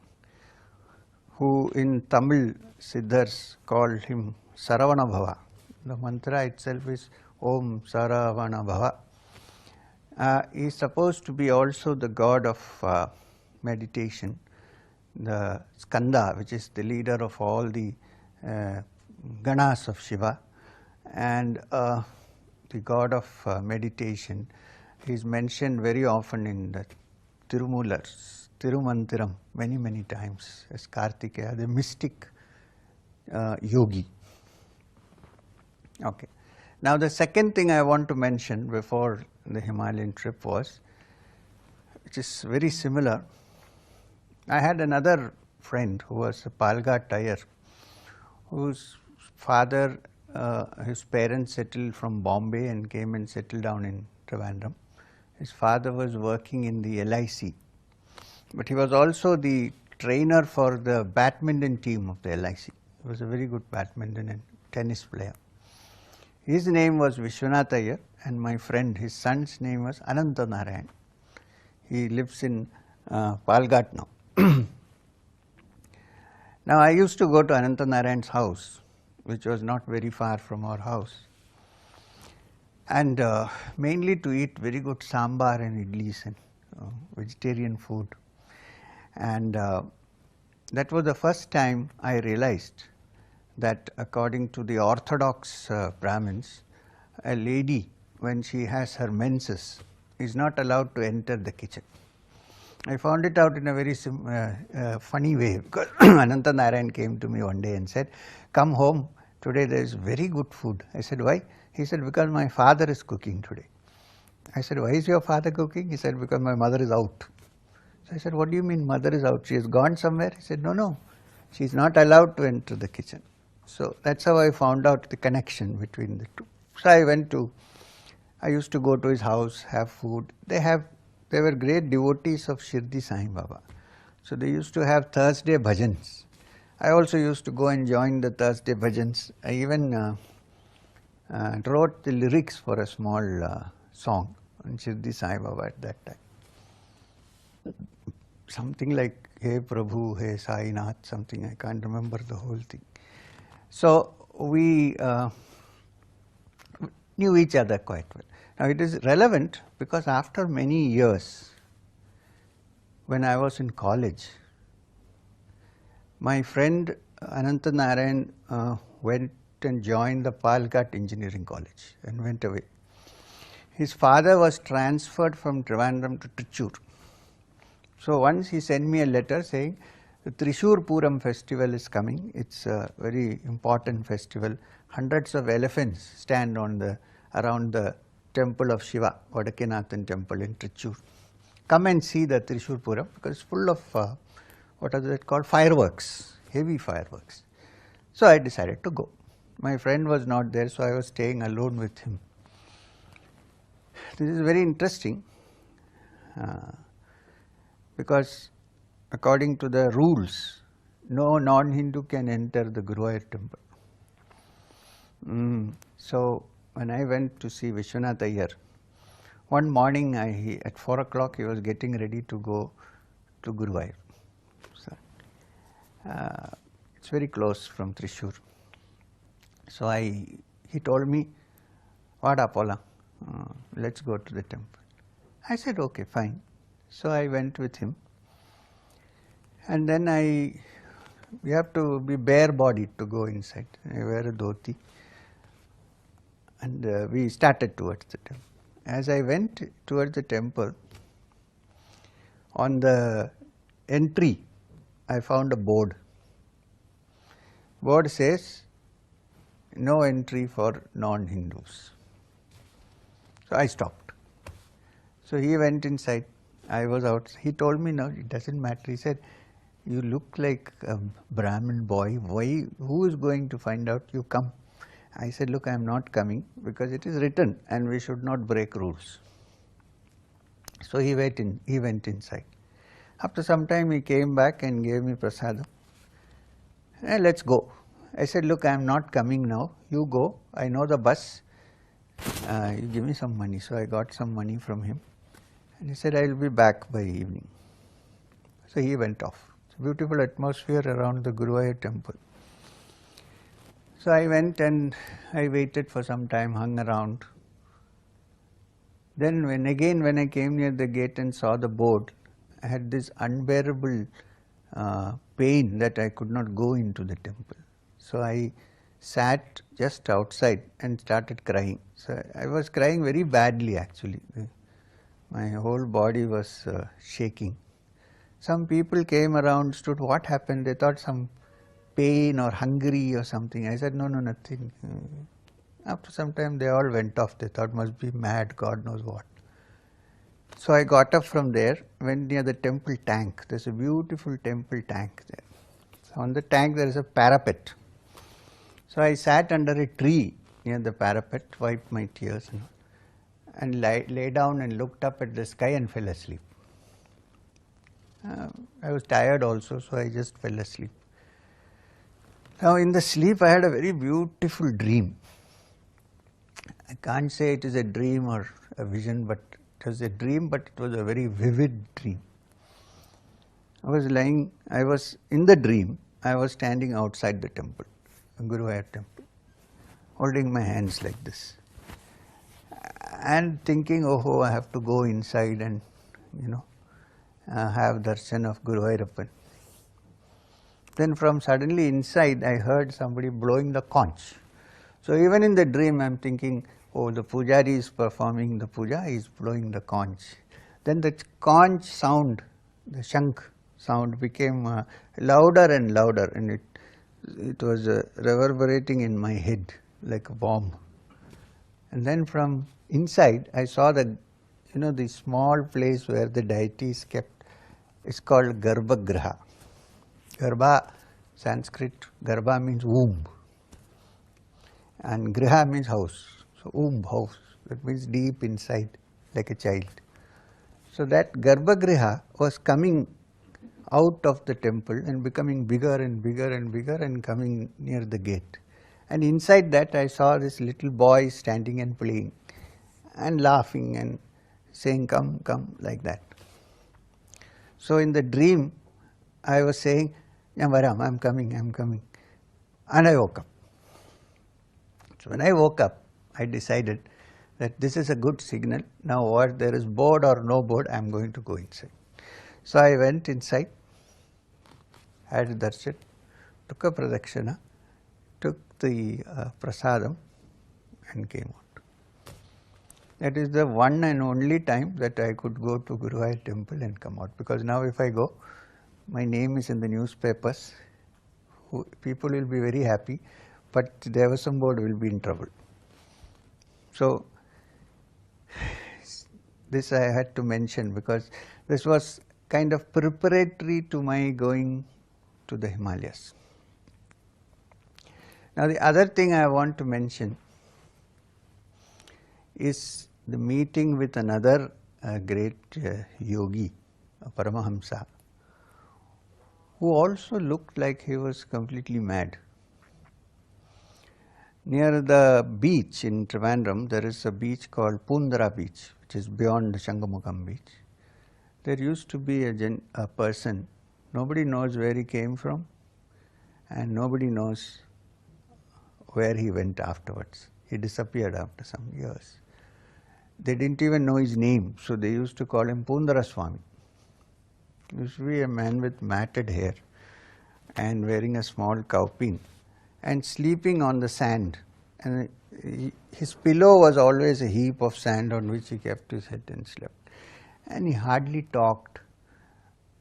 [SPEAKER 1] who in Tamil Siddhars called him Saravana Bhava. The mantra itself is Om Saravana Bhava. He is supposed to be also the god of meditation, the Skanda, which is the leader of all the Ganas of Shiva, and the god of meditation. He is mentioned very often in the Tirumulars, Tirumantiram, many times as Kartikeya, the mystic yogi. Okay. Now the second thing I want to mention before the Himalayan trip was, which is very similar. I had another friend who was a Palghat Iyer, whose father, his parents settled from Bombay and came and settled down in Trivandrum. His father was working in the LIC, but he was also the trainer for the badminton team of the LIC. He was a very good badminton and tennis player. His name was Vishwanath Iyer, and my friend, his son's name was Ananta Narayan. He lives in Palghat now. Now I used to go to Ananta Narayan's house, which was not very far from our house, and mainly to eat very good sambar and idlis and vegetarian food. And that was the first time I realized that according to the orthodox Brahmins, a lady, when she has her menses, is not allowed to enter the kitchen. I found it out in a very funny way, because Ananta Narayan came to me one day and said, come home, today there is very good food. I said, why? He said, because my father is cooking today. I said, why is your father cooking? He said, because my mother is out. So I said, what do you mean mother is out? She has gone somewhere? He said, no, she is not allowed to enter the kitchen. So that's how I found out the connection between the two. So I used to go to his house, have food. They were great devotees of Shirdi Sai Baba. So they used to have Thursday bhajans. I also used to go and join the Thursday bhajans. I even wrote the lyrics for a small song on Shirdi Sai Baba at that time. Something like, Hey Prabhu, Hey Sai Nath, something, I can't remember the whole thing. So we knew each other quite well. Now it is relevant because after many years, when I was in college, my friend Ananta Narayan went and joined the Palghat Engineering College and went away. His father was transferred from Trivandrum to Trichur. So once he sent me a letter saying, the Trishur Puram festival is coming. It's a very important festival. Hundreds of elephants stand around the temple of Shiva, Vadakenathan temple in Trichur. Come and see the Trishur Puram because it's full of, what are they called, fireworks, heavy fireworks. So I decided to go. My friend was not there, so I was staying alone with him. This is very interesting because according to the rules, no non-Hindu can enter the Guruvayur temple. So when I went to see Vishwanath Iyer, one morning at 4 o'clock he was getting ready to go to Guruvayur. So, it's very close from Thrissur. So he told me, Vada Pola, let's go to the temple. I said, okay, fine. So I went with him. And then we have to be bare-bodied to go inside. I wear a dhoti. And we started towards the temple. As I went towards the temple, on the entry, I found a board. Board says, no entry for non-Hindus. So I stopped. So he went inside. I was out. He told me, no, it doesn't matter. He said, you look like a Brahmin boy. Why? Who is going to find out? You come. I said, look, I am not coming because it is written and we should not break rules. So he went inside. After some time he came back and gave me prasadam. Let's go. I said, look, I am not coming now. You go. I know the bus. You give me some money. So I got some money from him. And he said, I will be back by evening. So he went off. It's a beautiful atmosphere around the Guruvayur temple. So I went and I waited for some time, hung around. Then when I came near the gate and saw the board, I had this unbearable pain that I could not go into the temple. So I sat just outside and started crying. So I was crying very badly actually. My whole body was shaking. Some people came around, stood, what happened? They thought some pain or hungry or something. I said, no, nothing. After some time they all went off. They thought must be mad, God knows what. So I got up from there, went near the temple tank. There's a beautiful temple tank there. So on the tank there is a parapet. So I sat under a tree near the parapet, wiped my tears and lay down and looked up at the sky and fell asleep. I was tired also, so I just fell asleep. Now in the sleep I had a very beautiful dream. I can't say it is a dream or a vision, but it was a dream, but it was a very vivid dream. I was in the dream, I was standing outside the temple, Guruvayur temple, holding my hands like this and thinking, oh, I have to go inside and, have darshan of Guruvayurappan. Then from suddenly inside I heard somebody blowing the conch. So even in the dream I am thinking, oh, the pujari is performing the puja, he is blowing the conch. Then the conch sound, the shank sound became louder and louder, and it was reverberating in my head like a bomb. And then from inside I saw the small place where the deity is kept. It's called Garbhagriha. Garbha, Sanskrit, Garbha means womb, and Griha means house. So womb, house, that means deep inside, like a child. So that Garbhagriha was coming out of the temple and becoming bigger and bigger and bigger and coming near the gate. And inside that I saw this little boy standing and playing and laughing and saying, come, come, like that. So in the dream I was saying, Yamaram, I'm coming. And I woke up. So when I woke up, I decided that this is a good signal. Now what there is board or no board, I am going to go inside. So I went inside, had darshan, took a pradakshina, took the prasadam and came out. That is the one and only time that I could go to Guruvayur temple and come out, because now if I go, my name is in the newspapers, people will be very happy, but the Devasam board will be in trouble. So this I had to mention because this was kind of preparatory to my going to the Himalayas. Now the other thing I want to mention is the meeting with another great yogi, a Paramahamsa, who also looked like he was completely mad. Near the beach in Trivandrum, there is a beach called Pundara Beach, which is beyond the Shangamukam beach. There used to be a person, nobody knows where he came from and nobody knows where he went afterwards. He disappeared after some years. They didn't even know his name, so they used to call him Pundara Swami. He used to be a man with matted hair and wearing a small cowpin and sleeping on the sand. And his pillow was always a heap of sand on which he kept his head and slept. And he hardly talked.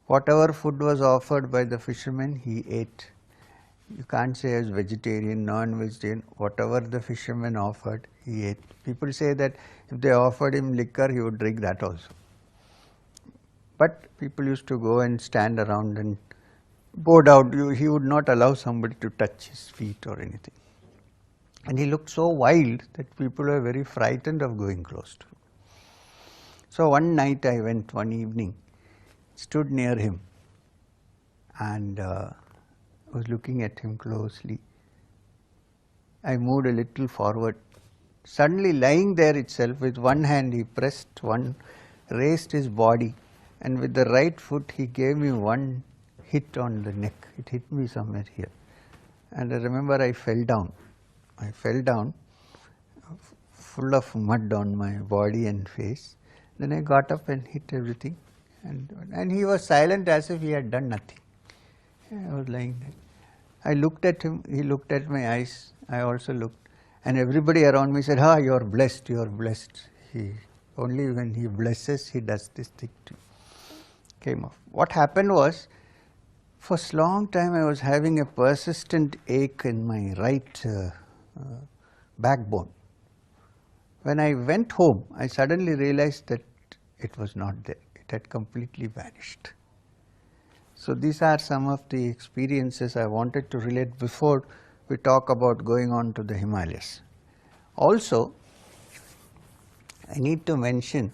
[SPEAKER 1] Whatever food was offered by the fishermen, he ate. You can't say as vegetarian, non-vegetarian, whatever the fishermen offered, he ate. People say that if they offered him liquor, he would drink that also. But people used to go and stand around and bowed out. He would not allow somebody to touch his feet or anything. And he looked so wild that people were very frightened of going close to him. So one night I went, one evening, stood near him and was looking at him closely. I moved a little forward. Suddenly lying there itself, with one hand he pressed one, raised his body, and with the right foot he gave me one hit on the neck. It hit me somewhere here. And I remember I fell down. I fell down full of mud on my body and face. Then I got up and hit everything. And he was silent as if he had done nothing. I was lying there. I looked at him, he looked at my eyes, I also looked, and everybody around me said, "Ah, you are blessed, you are blessed." Only when he blesses, he does this thing to you. Came off. What happened was, for a long time I was having a persistent ache in my right backbone. When I went home, I suddenly realized that it was not there. It had completely vanished. So these are some of the experiences I wanted to relate before we talk about going on to the Himalayas. Also, I need to mention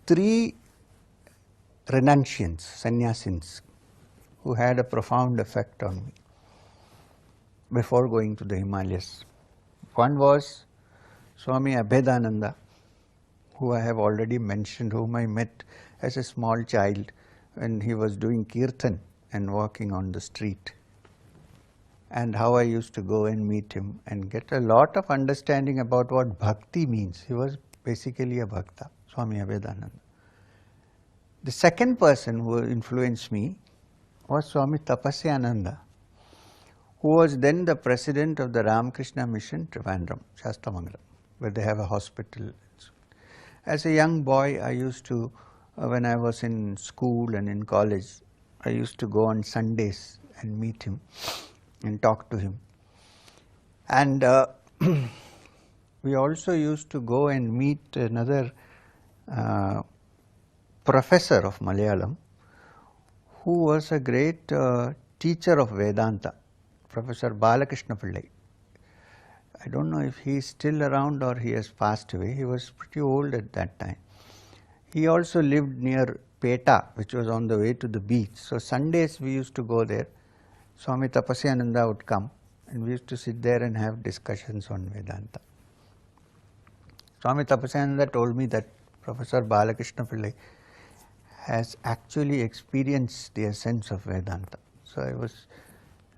[SPEAKER 1] 3 renunciants, sannyasins, who had a profound effect on me before going to the Himalayas. One was Swami Abhedananda, who I have already mentioned, whom I met as a small child when he was doing kirtan and walking on the street, and how I used to go and meet him and get a lot of understanding about what bhakti means. He was basically a bhakta, Swami Abhedananda. The second person who influenced me was Swami Tapasyananda, who was then the president of the Ramakrishna Mission, Trivandrum, Shastamangalam, where they have a hospital. As a young boy, I used to, when I was in school and in college, I used to go on Sundays and meet him and talk to him. And we also used to go and meet another professor of Malayalam, who was a great teacher of Vedanta, Professor Balakrishna Pillai. I don't know if he is still around or he has passed away. He was pretty old at that time. He also lived near Peta, which was on the way to the beach. So Sundays we used to go there. Swami Tapasyananda would come and we used to sit there and have discussions on Vedanta. Swami Tapasyananda told me that Professor Balakrishna Pillai has actually experienced the essence of Vedanta. So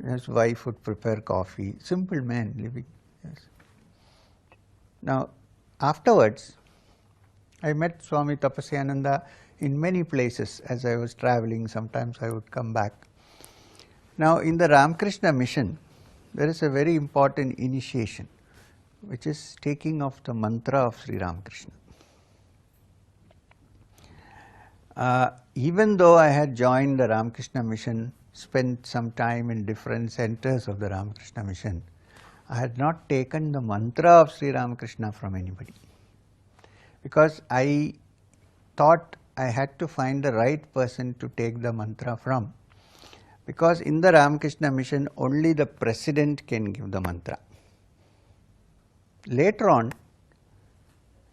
[SPEAKER 1] his wife would prepare coffee, simple man living. Yes. Now afterwards, I met Swami Tapasyananda in many places as I was traveling. Sometimes I would come back. Now in the Ramakrishna Mission, there is a very important initiation, which is taking of the mantra of Sri Ramakrishna. Even though I had joined the Ramakrishna Mission, spent some time in different centers of the Ramakrishna Mission, I had not taken the mantra of Sri Ramakrishna from anybody, because I thought I had to find the right person to take the mantra from, because in the Ramakrishna Mission only the president can give the mantra. Later on,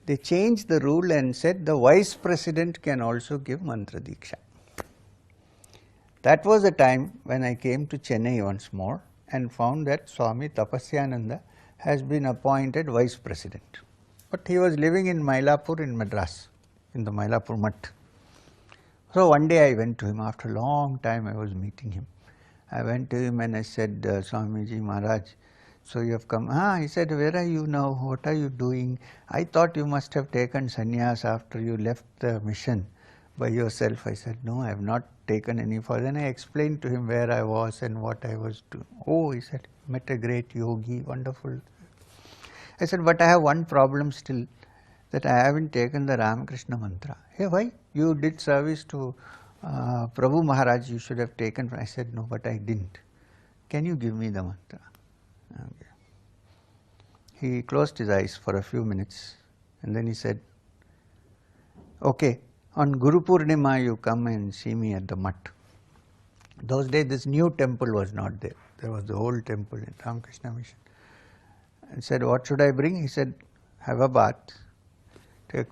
[SPEAKER 1] they changed the rule and said the vice president can also give mantra diksha. That was the time when I came to Chennai once more and found that Swami Tapasyananda has been appointed Vice President. But he was living in Mylapore in Madras, in the Mylapore Mutt. So one day I went to him, after a long time I was meeting him. I went to him and I said, Swamiji Maharaj, so you have come. He said, where are you now? What are you doing? I thought you must have taken sannyas after you left the mission by yourself. I said, no, I have not taken any further. Then I explained to him where I was and what I was doing. Oh, he said, met a great yogi, wonderful. I said, but I have one problem still, that I haven't taken the Ramakrishna mantra. Hey, why? You did service to Prabhu Maharaj, you should have taken. I said, no, but I didn't. Can you give me the mantra? Okay. He closed his eyes for a few minutes and then he said, okay, on Guru Purnima you come and see me at the Mutt. Those days this new temple was not there. There was the old temple in Ramakrishna Mission. I said, what should I bring? He said, have a bath,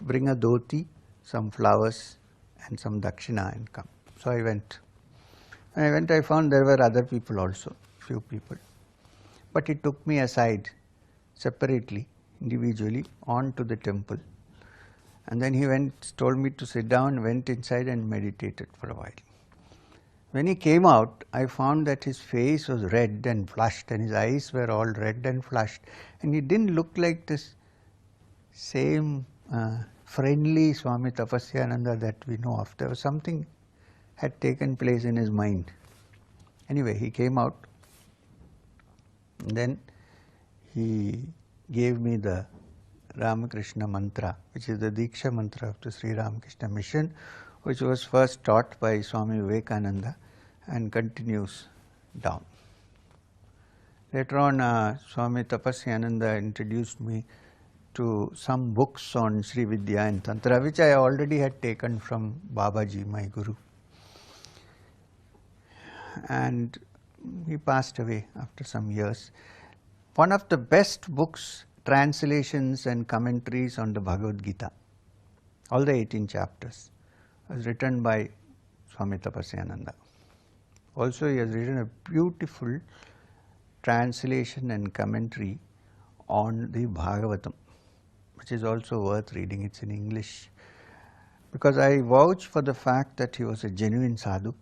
[SPEAKER 1] bring a dhoti, some flowers and some dakshina and come. So I went. When I went, I found there were other people also, few people. But he took me aside separately, individually, on to the temple. And then he told me to sit down, went inside and meditated for a while. When he came out, I found that his face was red and flushed and his eyes were all red and flushed. And he didn't look like this same friendly Swami Tapasyananda that we know of. There was something had taken place in his mind. Anyway, he came out. And then he gave me the Ramakrishna mantra, which is the Diksha mantra of the Sri Ramakrishna Mission, which was first taught by Swami Vivekananda and continues down. Later on, Swami Tapasyananda introduced me to some books on Sri Vidya and Tantra, which I already had taken from Babaji, my guru. And he passed away after some years. One of the best books, translations and commentaries on the Bhagavad Gita, all the 18 chapters, was written by Swami Tapasyananda. Also, he has written a beautiful translation and commentary on the Bhagavatam, which is also worth reading. It's in English. Because I vouch for the fact that he was a genuine sadhu.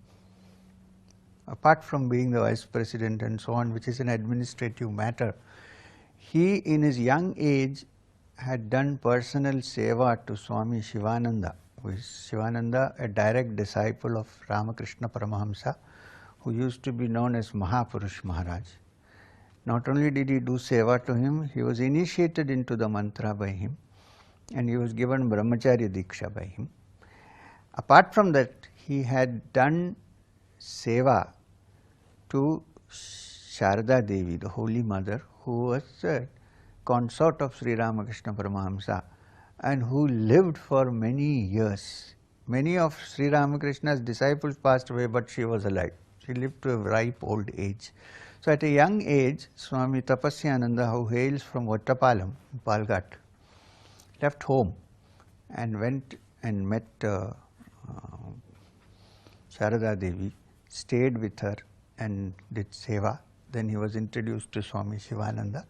[SPEAKER 1] Apart from being the vice president and so on, which is an administrative matter, he in his young age had done personal seva to Swami Shivananda, who is Shivananda, a direct disciple of Ramakrishna Paramahamsa, who used to be known as Mahapurush Maharaj. Not only did he do seva to him, he was initiated into the mantra by him and he was given Brahmacharya Diksha by him. Apart from that, he had done seva to Sharda Devi, the Holy Mother, who was a consort of Sri Ramakrishna Paramahamsa and who lived for many years. Many of Sri Ramakrishna's disciples passed away, but she was alive. She lived to a ripe old age. So at a young age, Swami Tapasyananda, who hails from Vattapalam, Palghat, left home and went and met Sharada Devi, stayed with her and did seva. Then he was introduced to Swami Shivananda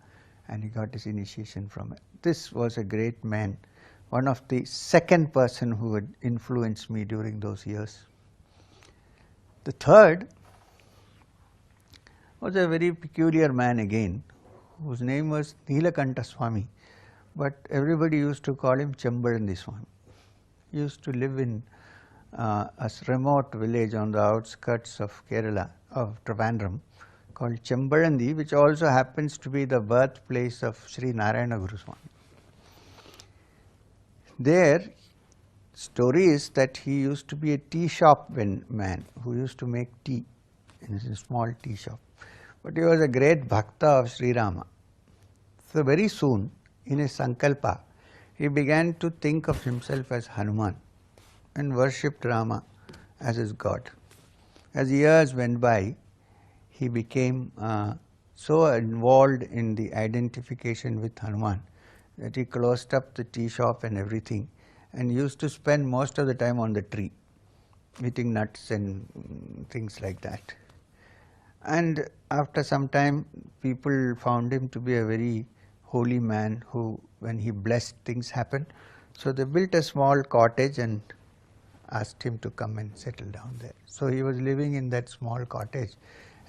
[SPEAKER 1] and he got his initiation from it. This was a great man, one of the second person who had influenced me during those years. The third was a very peculiar man again, whose name was Nilakanta Swami, but everybody used to call him Chambarandi Swami. He used to live in a remote village on the outskirts of Kerala, of Trivandrum, called Chambarandi, which also happens to be the birthplace of Sri Narayana Guru Swami. There, story is that he used to be a tea shop man who used to make tea in a small tea shop. But he was a great bhakta of Sri Rama. So very soon, in his sankalpa, he began to think of himself as Hanuman and worshipped Rama as his god. As years went by, he became so involved in the identification with Hanuman that he closed up the tea shop and everything and used to spend most of the time on the tree, eating nuts and things like that. And after some time, people found him to be a very holy man who, when he blessed, things happened. So they built a small cottage and asked him to come and settle down there. So he was living in that small cottage,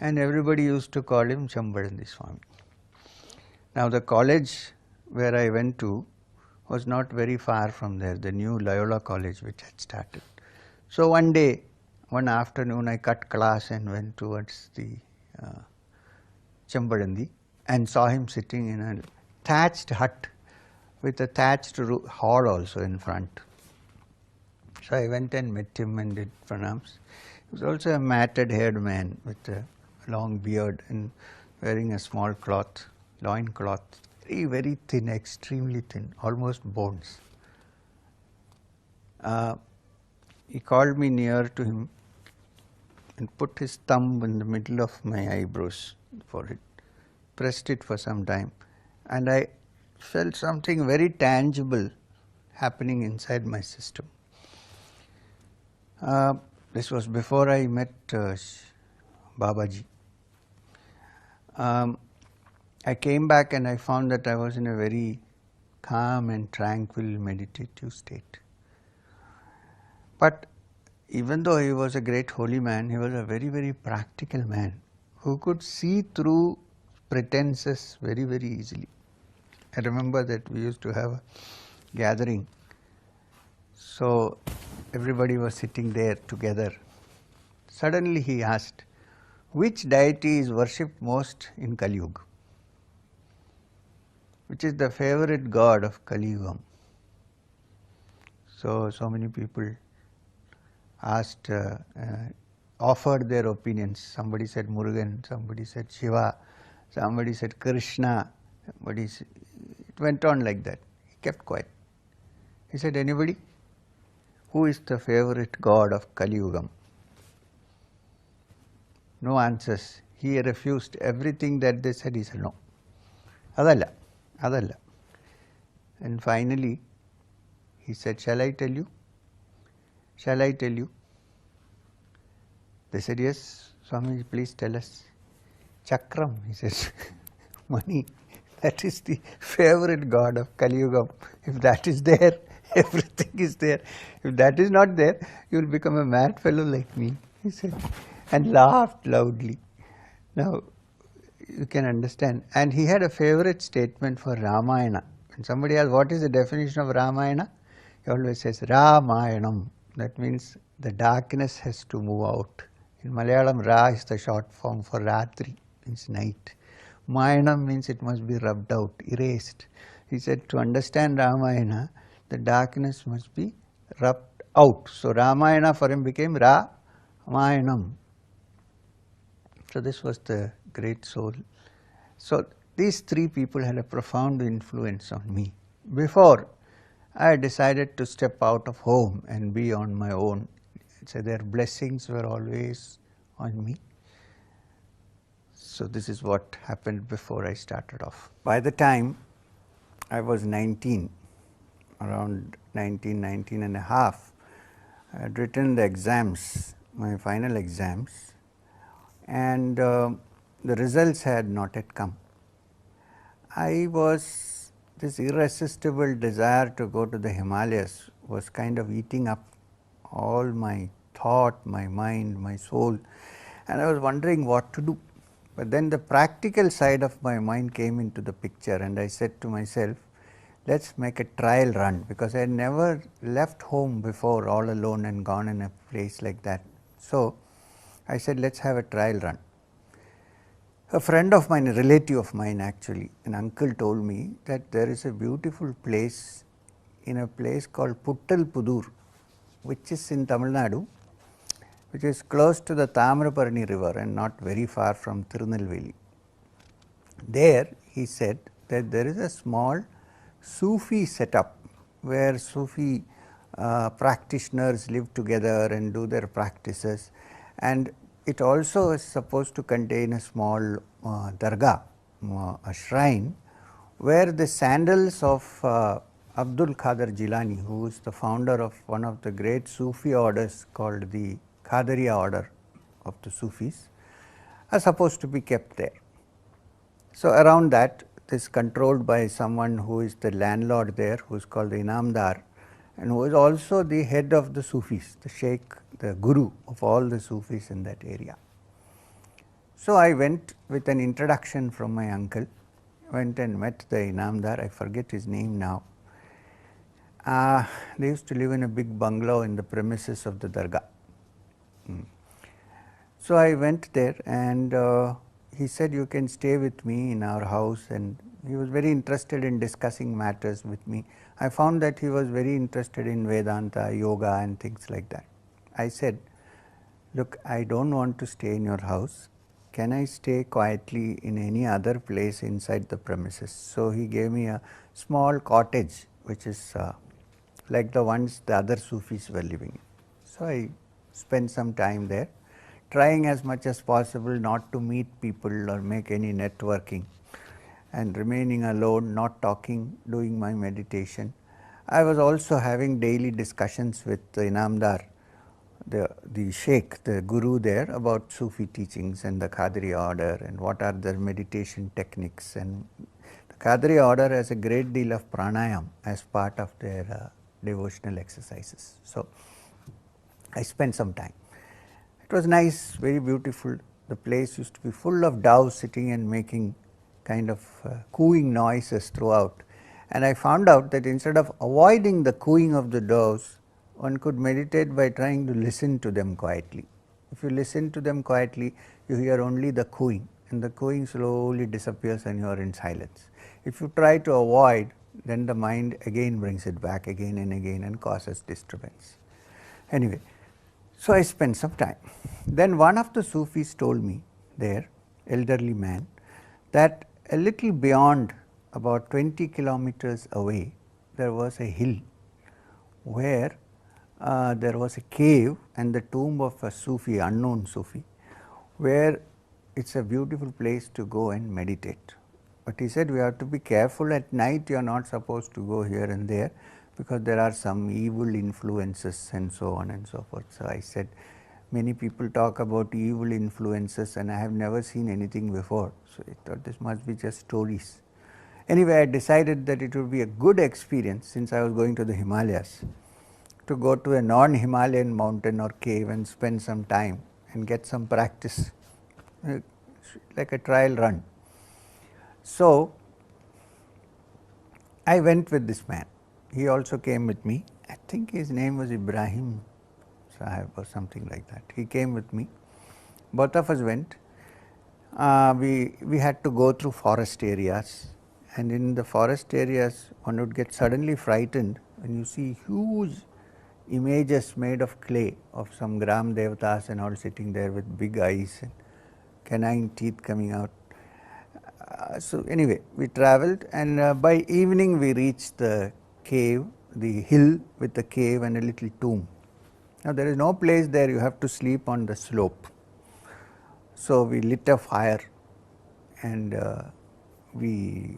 [SPEAKER 1] and everybody used to call him Chambarandi Swami. Now the college where I went to was not very far from there, the new Loyola College which had started. So one day, one afternoon, I cut class and went towards the Chambarandi and saw him sitting in a thatched hut with a thatched hall also in front. So I went and met him and did pranams. He was also a matted haired man with a long beard and wearing a small cloth, loin cloth, very, very thin, extremely thin, almost bones. He called me near to him and put his thumb in the middle of my eyebrows, forehead, pressed it for some time, and I felt something very tangible happening inside my system. This was before I met Babaji. I came back and I found that I was in a very calm and tranquil meditative state. But even though he was a great holy man, he was a very, very practical man who could see through pretenses very, very easily. I remember that we used to have a gathering. So everybody was sitting there together. Suddenly he asked, which deity is worshipped most in Kali Yuga? Which is the favorite god of Kali Yuga? So many people asked, offered their opinions. Somebody said Murugan, somebody said Shiva, somebody said Krishna, it went on like that. He kept quiet. He said, anybody? Who is the favorite god of Kali Yuga? No answers. He refused everything that they said. He said, no. Adalla, adalla. And finally, he said, shall I tell you? Shall I tell you? They said, yes, Swami, please tell us. Chakram, he says, money. That is the favorite god of Kali Yuga. If that is there, everything is there. If that is not there, you will become a mad fellow like me, he said, and laughed loudly. Now, you can understand. And he had a favorite statement for Ramayana. When somebody asks, what is the definition of Ramayana? He always says, Ramayanam. That means the darkness has to move out. In Malayalam, Ra is the short form for Ratri, means night. Mayanam means it must be rubbed out, erased. He said to understand Ramayana, the darkness must be rubbed out. So Ramayana for him became Ramayanam. So this was the great soul. So these three people had a profound influence on me. Before I decided to step out of home and be on my own, so their blessings were always on me. So this is what happened before I started off. By the time I was 19, around 19 and a half, I had written the exams, my final exams, and the results had not yet come. This irresistible desire to go to the Himalayas was kind of eating up all my thought, my mind, my soul, and I was wondering what to do. But then the practical side of my mind came into the picture, and I said to myself, let's make a trial run, because I had never left home before all alone and gone in a place like that. So I said, let's have a trial run. A friend of mine, a relative of mine actually, an uncle told me that there is a beautiful place in a place called Puttalpudur, which is in Tamil Nadu, which is close to the Tamaraparni river and not very far from Tirunelveli. There, he said that there is a small Sufi setup where Sufi practitioners live together and do their practices, and it also is supposed to contain a small dargah, a shrine, where the sandals of Abdul Qadir Jilani, who is the founder of one of the great Sufi orders called the Qadiriya order of the Sufis, are supposed to be kept there. So around that this controlled by someone who is the landlord there, who is called the Inamdar, and who is also the head of the Sufis, the Sheikh, the Guru of all the Sufis in that area. So I went with an introduction from my uncle, went and met the Inamdar, I forget his name now. They used to live in a big bungalow in the premises of the Dargah. So I went there, and he said, you can stay with me in our house, and he was very interested in discussing matters with me. I found that he was very interested in Vedanta, yoga and things like that. I said, look, I don't want to stay in your house. Can I stay quietly in any other place inside the premises? So he gave me a small cottage, which is like the ones the other Sufis were living in. So I spent some time there, trying as much as possible not to meet people or make any networking, and remaining alone, not talking, doing my meditation. I was also having daily discussions with the Inamdar, the Sheikh, the Guru there, about Sufi teachings and the Qadri order and what are their meditation techniques. And the Qadri order has a great deal of pranayam as part of their devotional exercises. So I spent some time. It was nice, very beautiful. The place used to be full of doves sitting and making kind of cooing noises throughout. And I found out that instead of avoiding the cooing of the doves, one could meditate by trying to listen to them quietly. If you listen to them quietly, you hear only the cooing, and the cooing slowly disappears and you are in silence. If you try to avoid, then the mind again brings it back again and again and causes disturbance. Anyway, so I spent some time. Then one of the Sufis told me there, elderly man, that a little beyond, about 20 kilometers away, there was a hill where there was a cave and the tomb of a Sufi, unknown Sufi, where it's a beautiful place to go and meditate. But he said, we have to be careful at night, you are not supposed to go here and there, because there are some evil influences and so on and so forth. So I said, many people talk about evil influences and I have never seen anything before. So I thought this must be just stories. Anyway, I decided that it would be a good experience, since I was going to the Himalayas, to go to a non-Himalayan mountain or cave and spend some time and get some practice, like a trial run. So I went with this man. He also came with me. I think his name was Ibrahim Sahib or something like that. He came with me. Both of us went. We had to go through forest areas, and in the forest areas one would get suddenly frightened when you see huge images made of clay of some gram devatas and all sitting there with big eyes and canine teeth coming out. So anyway, we travelled, and by evening we reached the cave, the hill with the cave and a little tomb. Now there is no place there, you have to sleep on the slope. So we lit a fire and we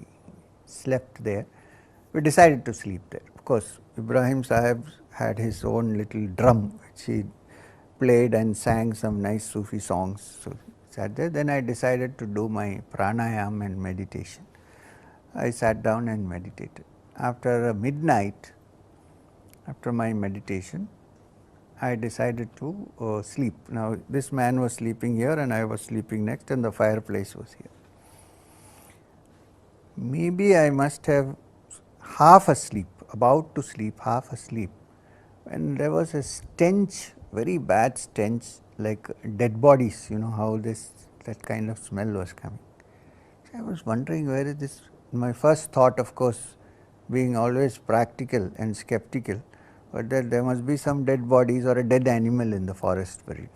[SPEAKER 1] slept there. We decided to sleep there. Of course, Ibrahim Sahib had his own little drum which he played and sang some nice Sufi songs. So sat there. Then I decided to do my pranayam and meditation. I sat down and meditated. After midnight, after my meditation, I decided to sleep. Now this man was sleeping here and I was sleeping next, and the fireplace was here. Maybe I must have half asleep, about to sleep, half asleep, when there was a stench, very bad stench, like dead bodies, you know how that kind of smell was coming. So I was wondering, where is this? My first thought, of course, being always practical and skeptical, but that there must be some dead bodies or a dead animal in the forest buried.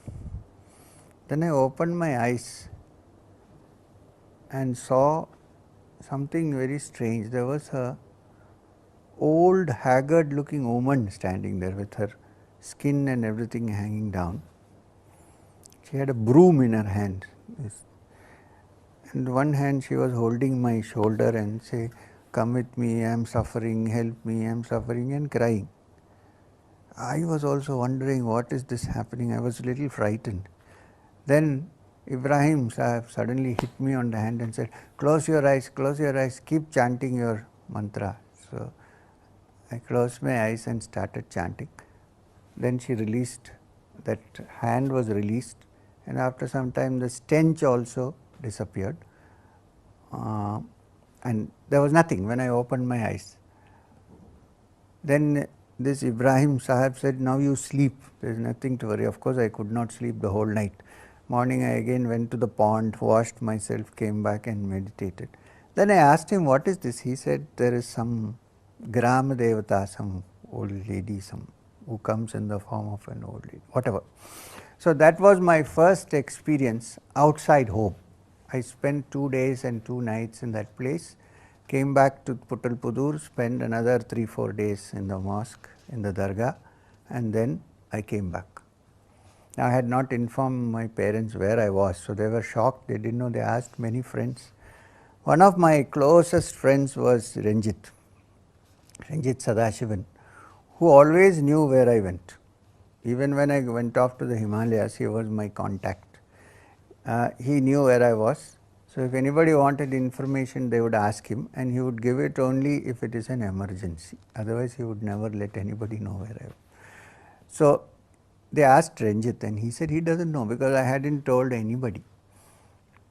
[SPEAKER 1] Then I opened my eyes and saw something very strange. There was a old haggard looking woman standing there with her skin and everything hanging down. She had a broom in her hand, and one hand she was holding my shoulder and say, come with me, I am suffering, help me, I am suffering, and crying. I was also wondering, what is this happening? I was a little frightened. Then Ibrahim Sahib suddenly hit me on the hand and said, close your eyes, keep chanting your mantra. So I closed my eyes and started chanting. Then she released, that hand was released, and after some time the stench also disappeared. And there was nothing when I opened my eyes. Then this Ibrahim Sahib said, now you sleep, there is nothing to worry. Of course, I could not sleep the whole night. Morning I again went to the pond, washed myself, came back and meditated. Then I asked him, what is this? He said, there is some Gram Devata, some old lady, who comes in the form of an old lady, whatever. So that was my first experience outside home. I spent 2 days and 2 nights in that place, came back to Puttalpuzhur, spent another 3-4 days in the mosque, in the dargah, and then I came back. Now, I had not informed my parents where I was, so they were shocked, they didn't know, they asked many friends. One of my closest friends was Ranjit Sadashivan, who always knew where I went. Even when I went off to the Himalayas, he was my contact. He knew where I was. So if anybody wanted information, they would ask him, and he would give it only if it is an emergency. Otherwise, he would never let anybody know where I was. So they asked Ranjit, and he said he doesn't know because I hadn't told anybody.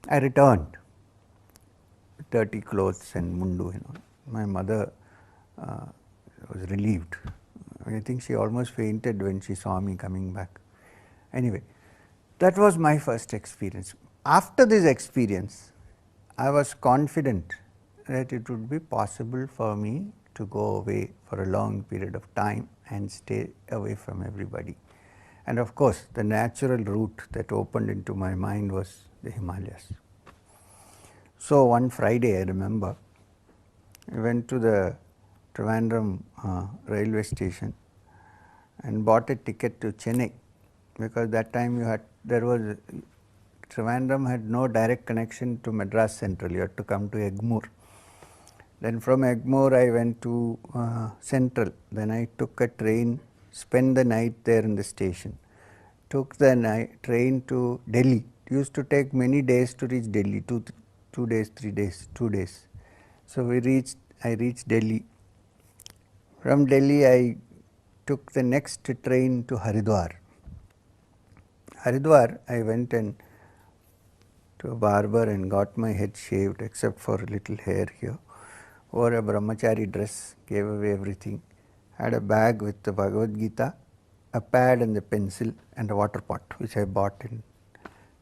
[SPEAKER 1] I returned, dirty clothes and mundu and all. My mother was relieved. I think she almost fainted when she saw me coming back. Anyway, that was my first experience. After this experience, I was confident that it would be possible for me to go away for a long period of time and stay away from everybody. And of course, the natural route that opened into my mind was the Himalayas. So one Friday, I remember, I went to the Trivandrum railway station and bought a ticket to Chennai, because that time Trivandrum had no direct connection to Madras Central. You had to come to Egmore. Then from Egmore I went to Central. Then I took a train, spent the night there in the station. Took the train to Delhi. It used to take many days to reach Delhi, 2 days, 3 days, 2 days. So I reached Delhi. From Delhi I took the next train to Haridwar. Haridwar, I went to a barber and got my head shaved except for a little hair here, wore a brahmachari dress, gave away everything, had a bag with the Bhagavad Gita, a pad and a pencil and a water pot which I bought in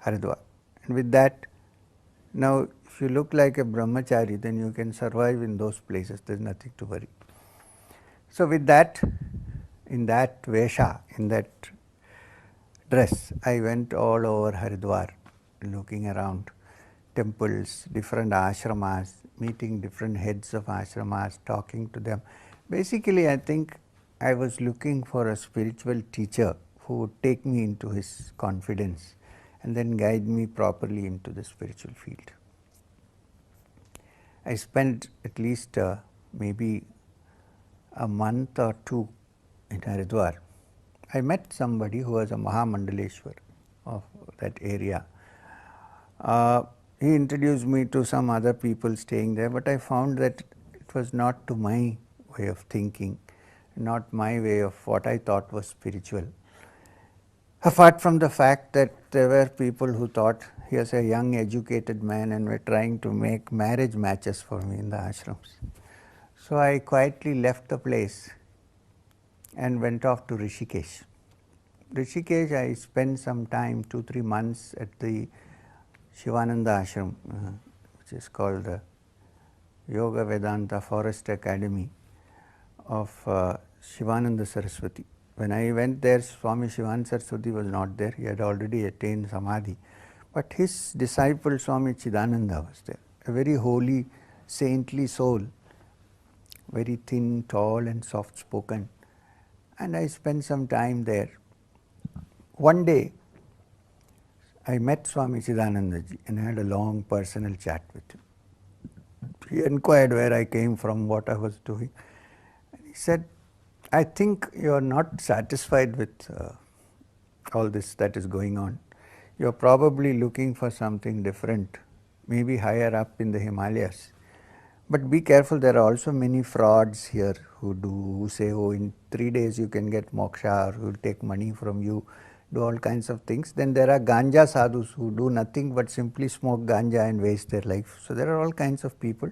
[SPEAKER 1] Haridwar. And with that, now if you look like a brahmachari, then you can survive in those places, there is nothing to worry. So with that, in that vesha, in that dress, I went all over Haridwar, looking around temples, different ashramas, meeting different heads of ashramas, talking to them. Basically, I think I was looking for a spiritual teacher who would take me into his confidence and then guide me properly into the spiritual field. I spent at least maybe a month or 2 in Haridwar. I met somebody who was a Mahamandaleshwar of that area. He introduced me to some other people staying there, but I found that it was not to my way of thinking, not my way of what I thought was spiritual. Apart from the fact that there were people who thought he was a young educated man and were trying to make marriage matches for me in the ashrams. So I quietly left the place and went off to Rishikesh. Rishikesh, I spent some time, 2-3 months at the Shivananda Ashram, which is called the Yoga Vedanta Forest Academy of Shivananda Saraswati. When I went there, Swami Shivananda Saraswati was not there, he had already attained Samadhi. But his disciple Swami Chidananda was there, a very holy, saintly soul, very thin, tall and soft spoken. And I spent some time there. One day, I met Swami Chidanandaji and had a long personal chat with him. He inquired where I came from, what I was doing. And he said, I think you are not satisfied with all this that is going on. you are probably looking for something different, maybe higher up in the Himalayas. But be careful, there are also many frauds here who say, oh, in 3 days you can get moksha, or who will take money from you, do all kinds of things. Then there are ganja sadhus who do nothing but simply smoke ganja and waste their life. So there are all kinds of people.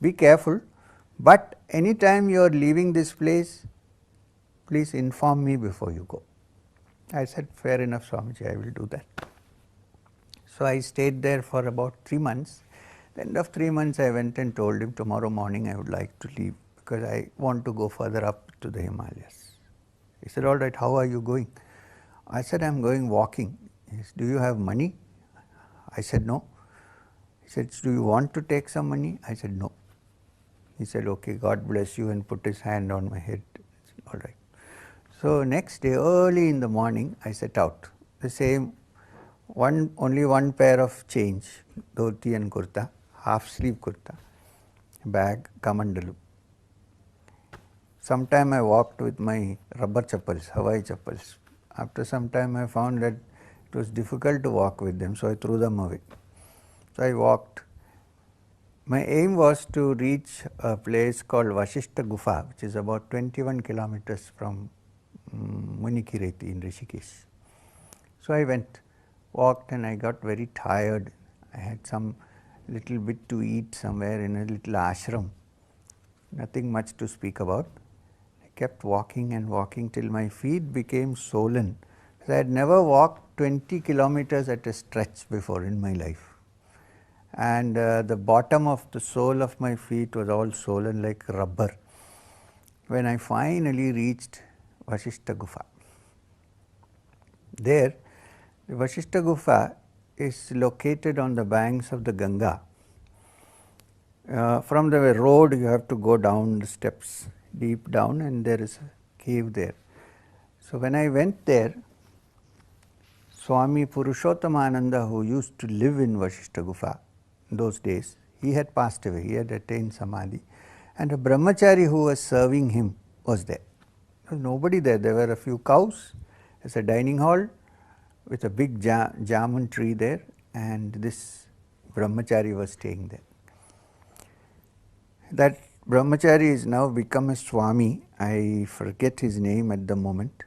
[SPEAKER 1] Be careful, but anytime you are leaving this place, please inform me before you go. I said, fair enough, Swamiji, I will do that. So I stayed there for about 3 months. At the end of 3 months, I went and told him, tomorrow morning I would like to leave because I want to go further up to the Himalayas. He said, all right, how are you going? I said, I am going walking. He said, do you have money? I said, no. He said, do you want to take some money? I said, no. He said, okay, God bless you, and put his hand on my head. I said, all right. So next day, early in the morning, I set out. The same, only one pair of change, dhoti and kurta, half sleeve kurta, bag, kamandalu. Sometime I walked with my rubber chappals, Hawaii chappals. After some time I found that it was difficult to walk with them, so I threw them away. So I walked. My aim was to reach a place called Vashishta Gufa, which is about 21 kilometers from Munikireti in Rishikesh. So I went, walked, and I got very tired. I had some little bit to eat somewhere in a little ashram, nothing much to speak about. I kept walking and walking till my feet became swollen. I had never walked 20 kilometers at a stretch before in my life. And the bottom of the sole of my feet was all swollen like rubber. When I finally reached Vashishta Gufa. There, the Vashishta Gufa is located on the banks of the Ganga. From the road you have to go down the steps deep down, and there is a cave there. So when I went there, Swami Purushothamananda, who used to live in Vashishta Gufa in those days, he had passed away, he had attained Samadhi, and a brahmachari who was serving him was there. There was nobody there. There were a few cows. There's a dining hall with a big jamun tree there, and this brahmachari was staying there. That brahmachari is now become a Swami. I forget his name at the moment.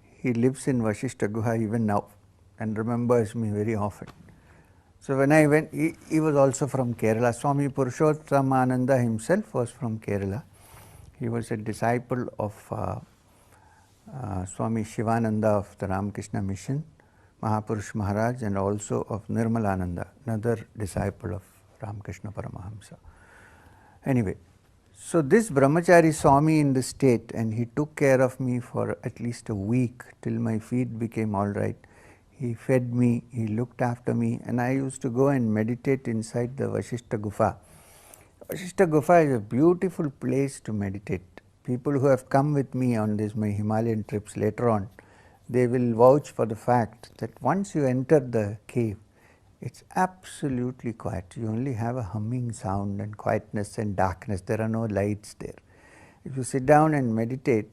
[SPEAKER 1] He lives in Vashishta Guha even now and remembers me very often. So when I went, he was also from Kerala. Swami Purushothamananda himself was from Kerala. He was a disciple of Swami Shivananda of the Ramakrishna Mission, Mahapurush Maharaj, and also of Nirmalananda, another disciple of Ramakrishna Paramahamsa. Anyway, so this brahmachari saw me in this state, and he took care of me for at least a week till my feet became all right. He fed me, he looked after me, and I used to go and meditate inside the Vashishta Gufa. Vashishta Gufa is a beautiful place to meditate. People who have come with me on these my Himalayan trips later on, they will vouch for the fact that once you enter the cave, it's absolutely quiet. You only have a humming sound and quietness and darkness. There are no lights there. If you sit down and meditate,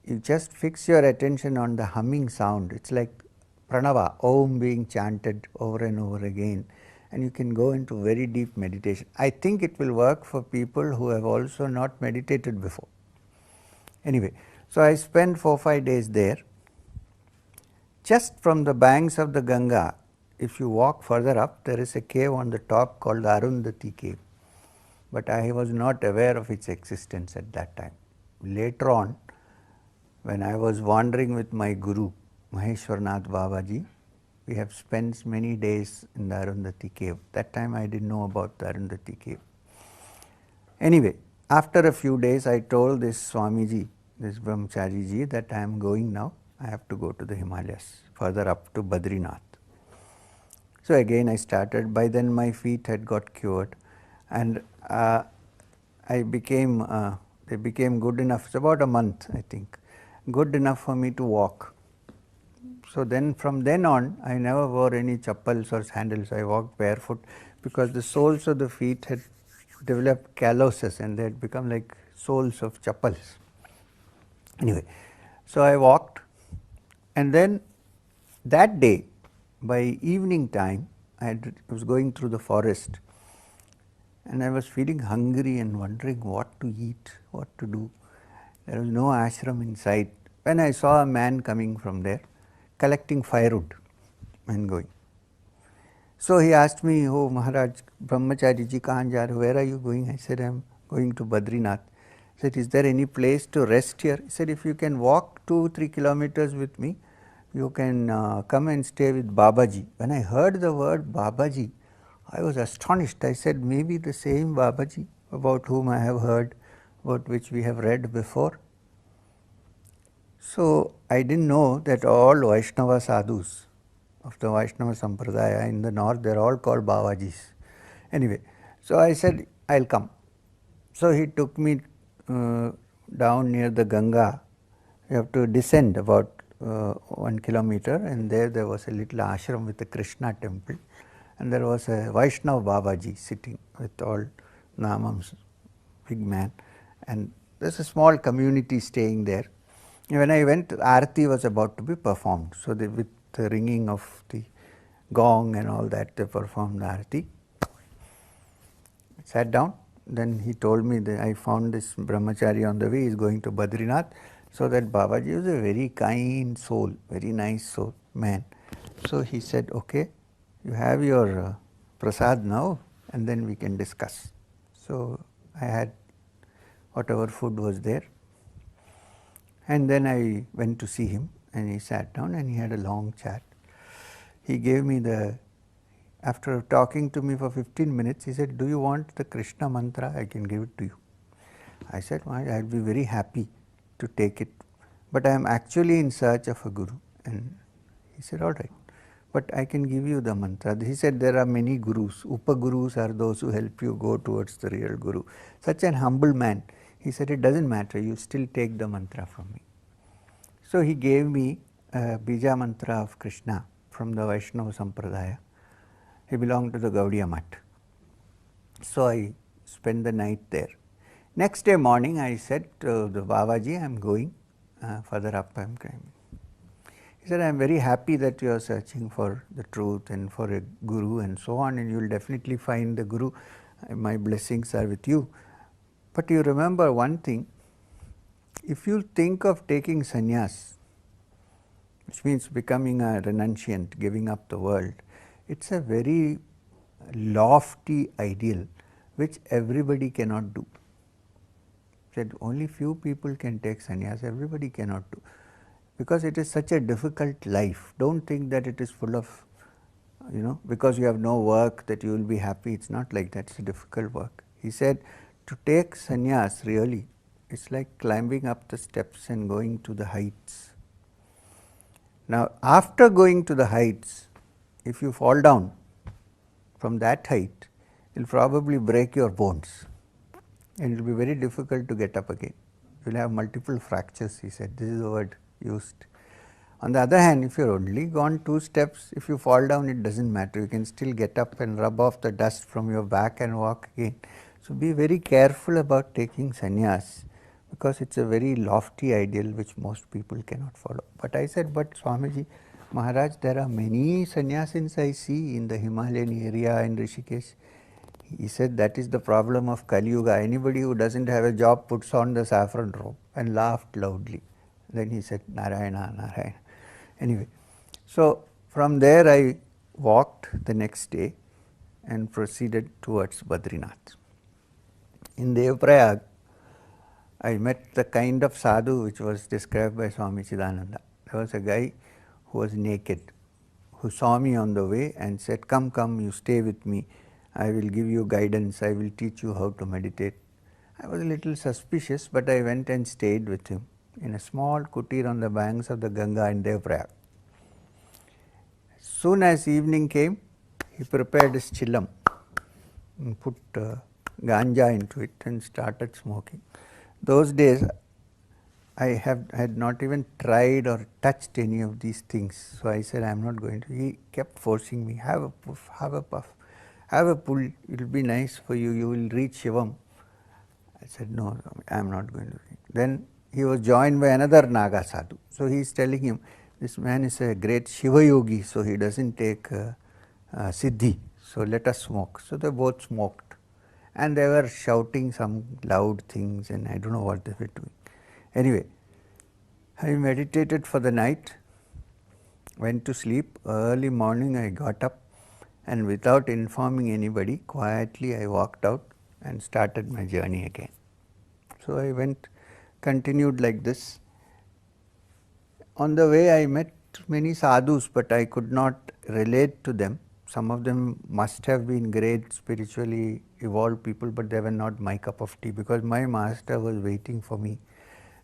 [SPEAKER 1] you just fix your attention on the humming sound. It's like pranava, Om being chanted over and over again, and you can go into very deep meditation. I think it will work for people who have also not meditated before. Anyway, so I spent 4-5 days there. Just from the banks of the Ganga, if you walk further up, there is a cave on the top called the Arundhati cave. But I was not aware of its existence at that time. Later on, when I was wandering with my guru, Maheshwarnath Babaji, we have spent many days in the Arundhati cave. That time I didn't know about the Arundhati cave. Anyway, after a few days, I told this Swamiji, this Brahmachari ji, that I am going now. I have to go to the Himalayas, further up to Badrinath. So again I started. By then my feet had got cured, and they became good enough. It's about a month, I think, good enough for me to walk. So then from then on, I never wore any chappals or sandals. I walked barefoot because the soles of the feet had developed calluses and they had become like soles of chappals. Anyway, so I walked, and then that day by evening time, I was going through the forest and I was feeling hungry and wondering what to eat, what to do. There was no ashram in sight. When I saw a man coming from there, collecting firewood and going. So he asked me, "Oh Maharaj, Brahmachari ji kahan ja rahe ho? Where are you going?" I said, "I am going to Badrinath." He said, "Is there any place to rest here?" He said, "If you can walk 2-3 kilometers with me, you can come and stay with Babaji." When I heard the word Babaji, I was astonished. I said, "Maybe the same Babaji about whom I have heard, about which we have read before." So I didn't know that all Vaishnava sadhus of the Vaishnava Sampradaya in the north, they are all called Babajis. Anyway, so I said, "I'll come." So he took me down near the Ganga. You have to descend about 1 kilometer, and there was a little ashram with a Krishna temple, and there was a Vaishnava Babaji sitting with all namams, big man, and there's a small community staying there. When I went, Aarti was about to be performed. So with the ringing of the gong and all that, they performed the Aarti. I sat down. Then he told me that I found this brahmachari on the way. He is going to Badrinath. So that Babaji was a very kind soul, very nice soul, man. So he said, "Okay, you have your prasad now, and then we can discuss." So I had whatever food was there. And then I went to see him, and he sat down and he had a long chat. He gave me after talking to me for 15 minutes, he said, "Do you want the Krishna mantra? I can give it to you." I said, "Well, I'll be very happy to take it, but I am actually in search of a guru." And he said, "All right, but I can give you the mantra." He said, "There are many gurus. Upagurus are those who help you go towards the real guru." Such an humble man. He said, "It doesn't matter, you still take the mantra from me." So he gave me a Bija mantra of Krishna from the Vaishnava Sampradaya. He belonged to the Gaudiya Math. So I spent the night there. Next day morning, I said to the Babaji, "I am going further up, I am coming." He said, "I am very happy that you are searching for the truth and for a guru and so on, and you will definitely find the guru. My blessings are with you. But you remember one thing, if you think of taking sannyas, which means becoming a renunciant, giving up the world, it's a very lofty ideal which everybody cannot do." Said only few people can take sannyas, everybody cannot do, because it is such a difficult life. Don't think that it is full of, because you have no work that you will be happy. It's not like that. It's a difficult work. He said to take sannyas really, it's like climbing up the steps and going to the heights. Now after going to the heights, if you fall down from that height, you'll probably break your bones and it will be very difficult to get up again. You'll have multiple fractures, he said. This is the word used. On the other hand, if you're only gone 2 steps, if you fall down, it doesn't matter. You can still get up and rub off the dust from your back and walk again. So be very careful about taking sannyas, because it's a very lofty ideal which most people cannot follow. But I said, "But Swamiji, Maharaj, there are many sannyasins I see in the Himalayan area in Rishikesh." He said, "That is the problem of Kali Yuga. Anybody who doesn't have a job puts on the saffron robe," and laughed loudly. Then he said, "Narayana, Narayana." Anyway, so from there I walked the next day and proceeded towards Badrinath. In Devaprayag, I met the kind of sadhu which was described by Swami Chidananda. There was a guy who was naked, who saw me on the way and said, "Come, come, you stay with me. I will give you guidance. I will teach you how to meditate." I was a little suspicious, but I went and stayed with him in a small kutir on the banks of the Ganga in Devaprayag. As soon as evening came, he prepared his chillam and put ganja into it and started smoking. Those days, I had not even tried or touched any of these things. So I said, "I am not going to." He kept forcing me, "Have a puff, have a puff, have a pull, it will be nice for you, you will reach Shivam." I said, "No, I am not going to." Then he was joined by another Naga sadhu. So he is telling him, this man is a great Shiva yogi, so he doesn't take siddhi, so let us smoke. So they both smoked, and they were shouting some loud things, and I don't know what they were doing. Anyway, I meditated for the night, went to sleep. Early morning I got up, and without informing anybody, quietly I walked out and started my journey again. So I went, continued like this. On the way I met many sadhus, but I could not relate to them. Some of them must have been great spiritually evolved people, but they were not my cup of tea, because my master was waiting for me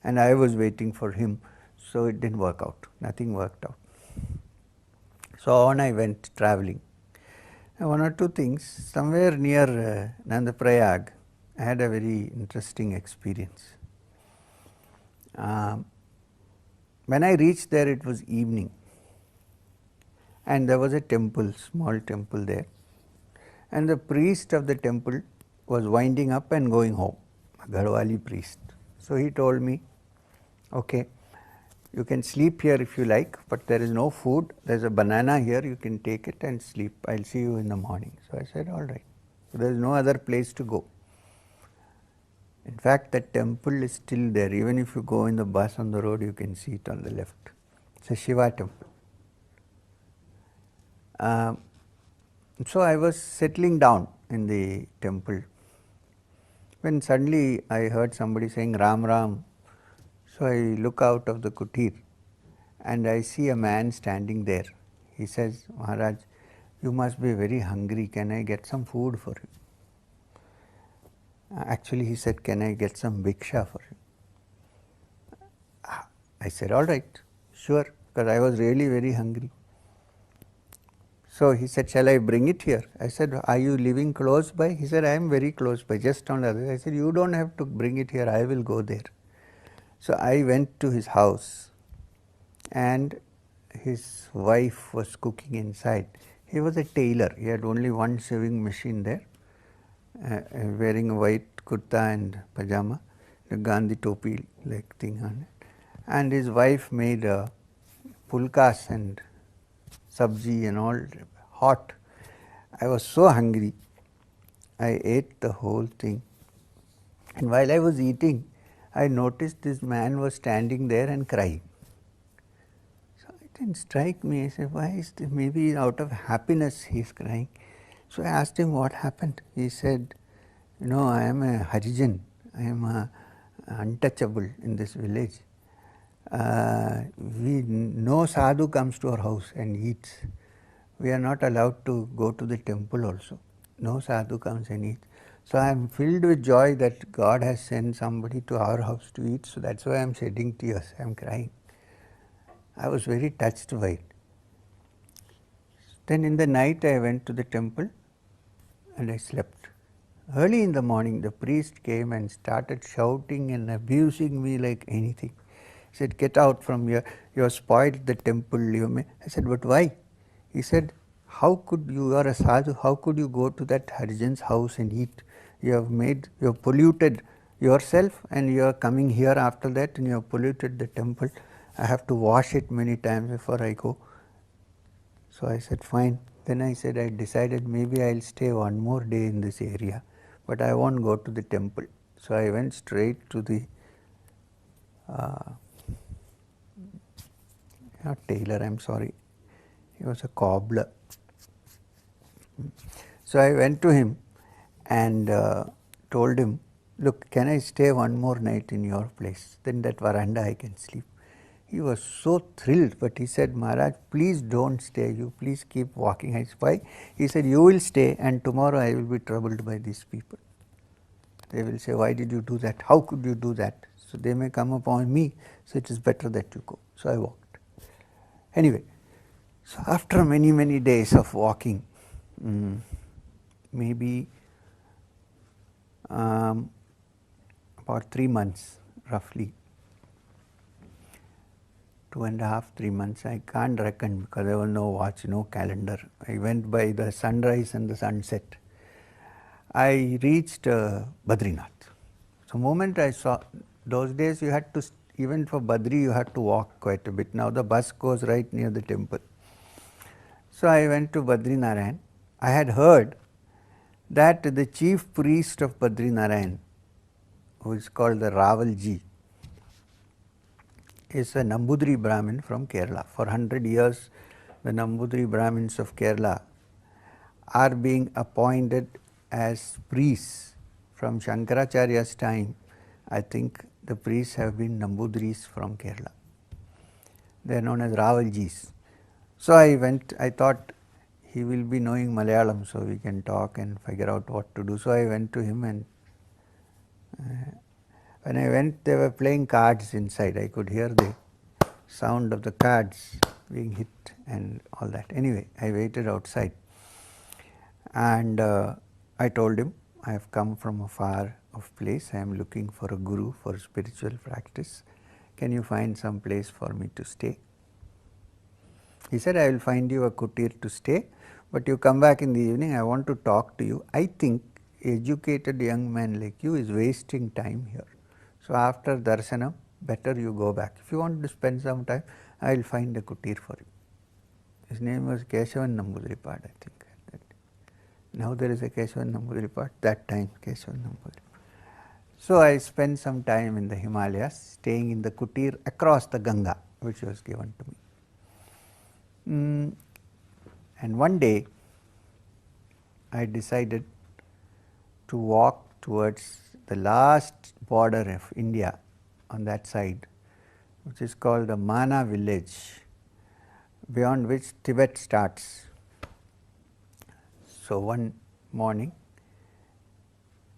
[SPEAKER 1] and I was waiting for him. So it didn't work out, nothing worked out. So on I went traveling. And one or two things, somewhere near Nandaprayag, I had a very interesting experience. When I reached there, it was evening, and there was a temple, small temple there, and the priest of the temple was winding up and going home, a Garhwali priest. So he told me, okay, you can sleep here if you like, but there is no food. There is a banana here, you can take it and sleep. I will see you in the morning. So I said, all right. So there is no other place to go. In fact, that temple is still there. Even if you go in the bus on the road, you can see it on the left. It's a Shiva temple. So I was settling down in the temple, when suddenly I heard somebody saying Ram Ram. So I look out of the kutir and I see a man standing there. He says, Maharaj, you must be very hungry. Can I get some food for you? Actually, he said, can I get some bhiksha for you? I said, all right, sure, because I was really very hungry. So he said, shall I bring it here? I said, are you living close by? He said, I am very close by, just on the other side. I said, you don't have to bring it here, I will go there. So I went to his house, and his wife was cooking inside. He was a tailor, he had only one sewing machine there, wearing a white kurta and pajama, a Gandhi topi like thing on it. And his wife made pulkas and sabji and all hot. I was so hungry, I ate the whole thing. And while I was eating, I noticed this man was standing there and crying. So it didn't strike me. I said, why is this? Maybe out of happiness he is crying. So I asked him what happened. He said, you know, I am a Harijan. I am untouchable in this village. No sadhu comes to our house and eats. We are not allowed to go to the temple also. No sadhu comes and eats. So I am filled with joy that God has sent somebody to our house to eat. So that's why I am shedding tears. I am crying. I was very touched by it. Then in the night I went to the temple and I slept. Early in the morning the priest came and started shouting and abusing me like anything. He said, get out from here, you have spoiled the temple. I said, but why? He said, how could you are a sadhu, how could you go to that Harijan's house and eat? You have polluted yourself and you are coming here after that and you have polluted the temple. I have to wash it many times before I go. So I said, fine. Then I said, I decided maybe I will stay one more day in this area, but I won't go to the temple. So I went straight to the not tailor, I am sorry, he was a cobbler. So I went to him and told him, look, can I stay one more night in your place? Then that veranda I can sleep. He was so thrilled, but he said, Maharaj, please don't stay, you please keep walking. I said, why? He said, you will stay and tomorrow I will be troubled by these people. They will say, why did you do that? How could you do that? So they may come upon me, so it is better that you go. So I walked. Anyway, so after many days of walking, maybe about 3 months roughly, 2.5, 3 months, I can't reckon because there was no watch, no calendar. I went by the sunrise and the sunset. I reached Badrinath. So moment I saw, those days you had to even for Badri you had to walk quite a bit. Now the bus goes right near the temple. So I went to Badrinarayan. I had heard that the chief priest of Badrinarayan, who is called the Ravalji, is a Nambudri Brahmin from Kerala. For 100 years, the Nambudri Brahmins of Kerala are being appointed as priests. From Shankaracharya's time, I think the priests have been Nambudris from Kerala. They are known as Ravaljis. So I went, I thought he will be knowing Malayalam, so we can talk and figure out what to do. So I went to him, and when I went, they were playing cards inside. I could hear the sound of the cards being hit and all that. Anyway, I waited outside, and I told him, I have come from a far off place. I am looking for a guru for spiritual practice. Can you find some place for me to stay? He said, I will find you a kutir to stay, but you come back in the evening. I want to talk to you. I think educated young man like you is wasting time here. So after darshanam, better you go back. If you want to spend some time, I will find a kutir for you. His name was Keshavan Nambudripad, I think. Now there is a Keshavan Nambudripad, that time Keshavan Nambudripad. So I spent some time in the Himalayas, staying in the kutir across the Ganga, which was given to me. And one day I decided to walk towards the last border of India on that side, which is called the Mana village, beyond which Tibet starts. So one morning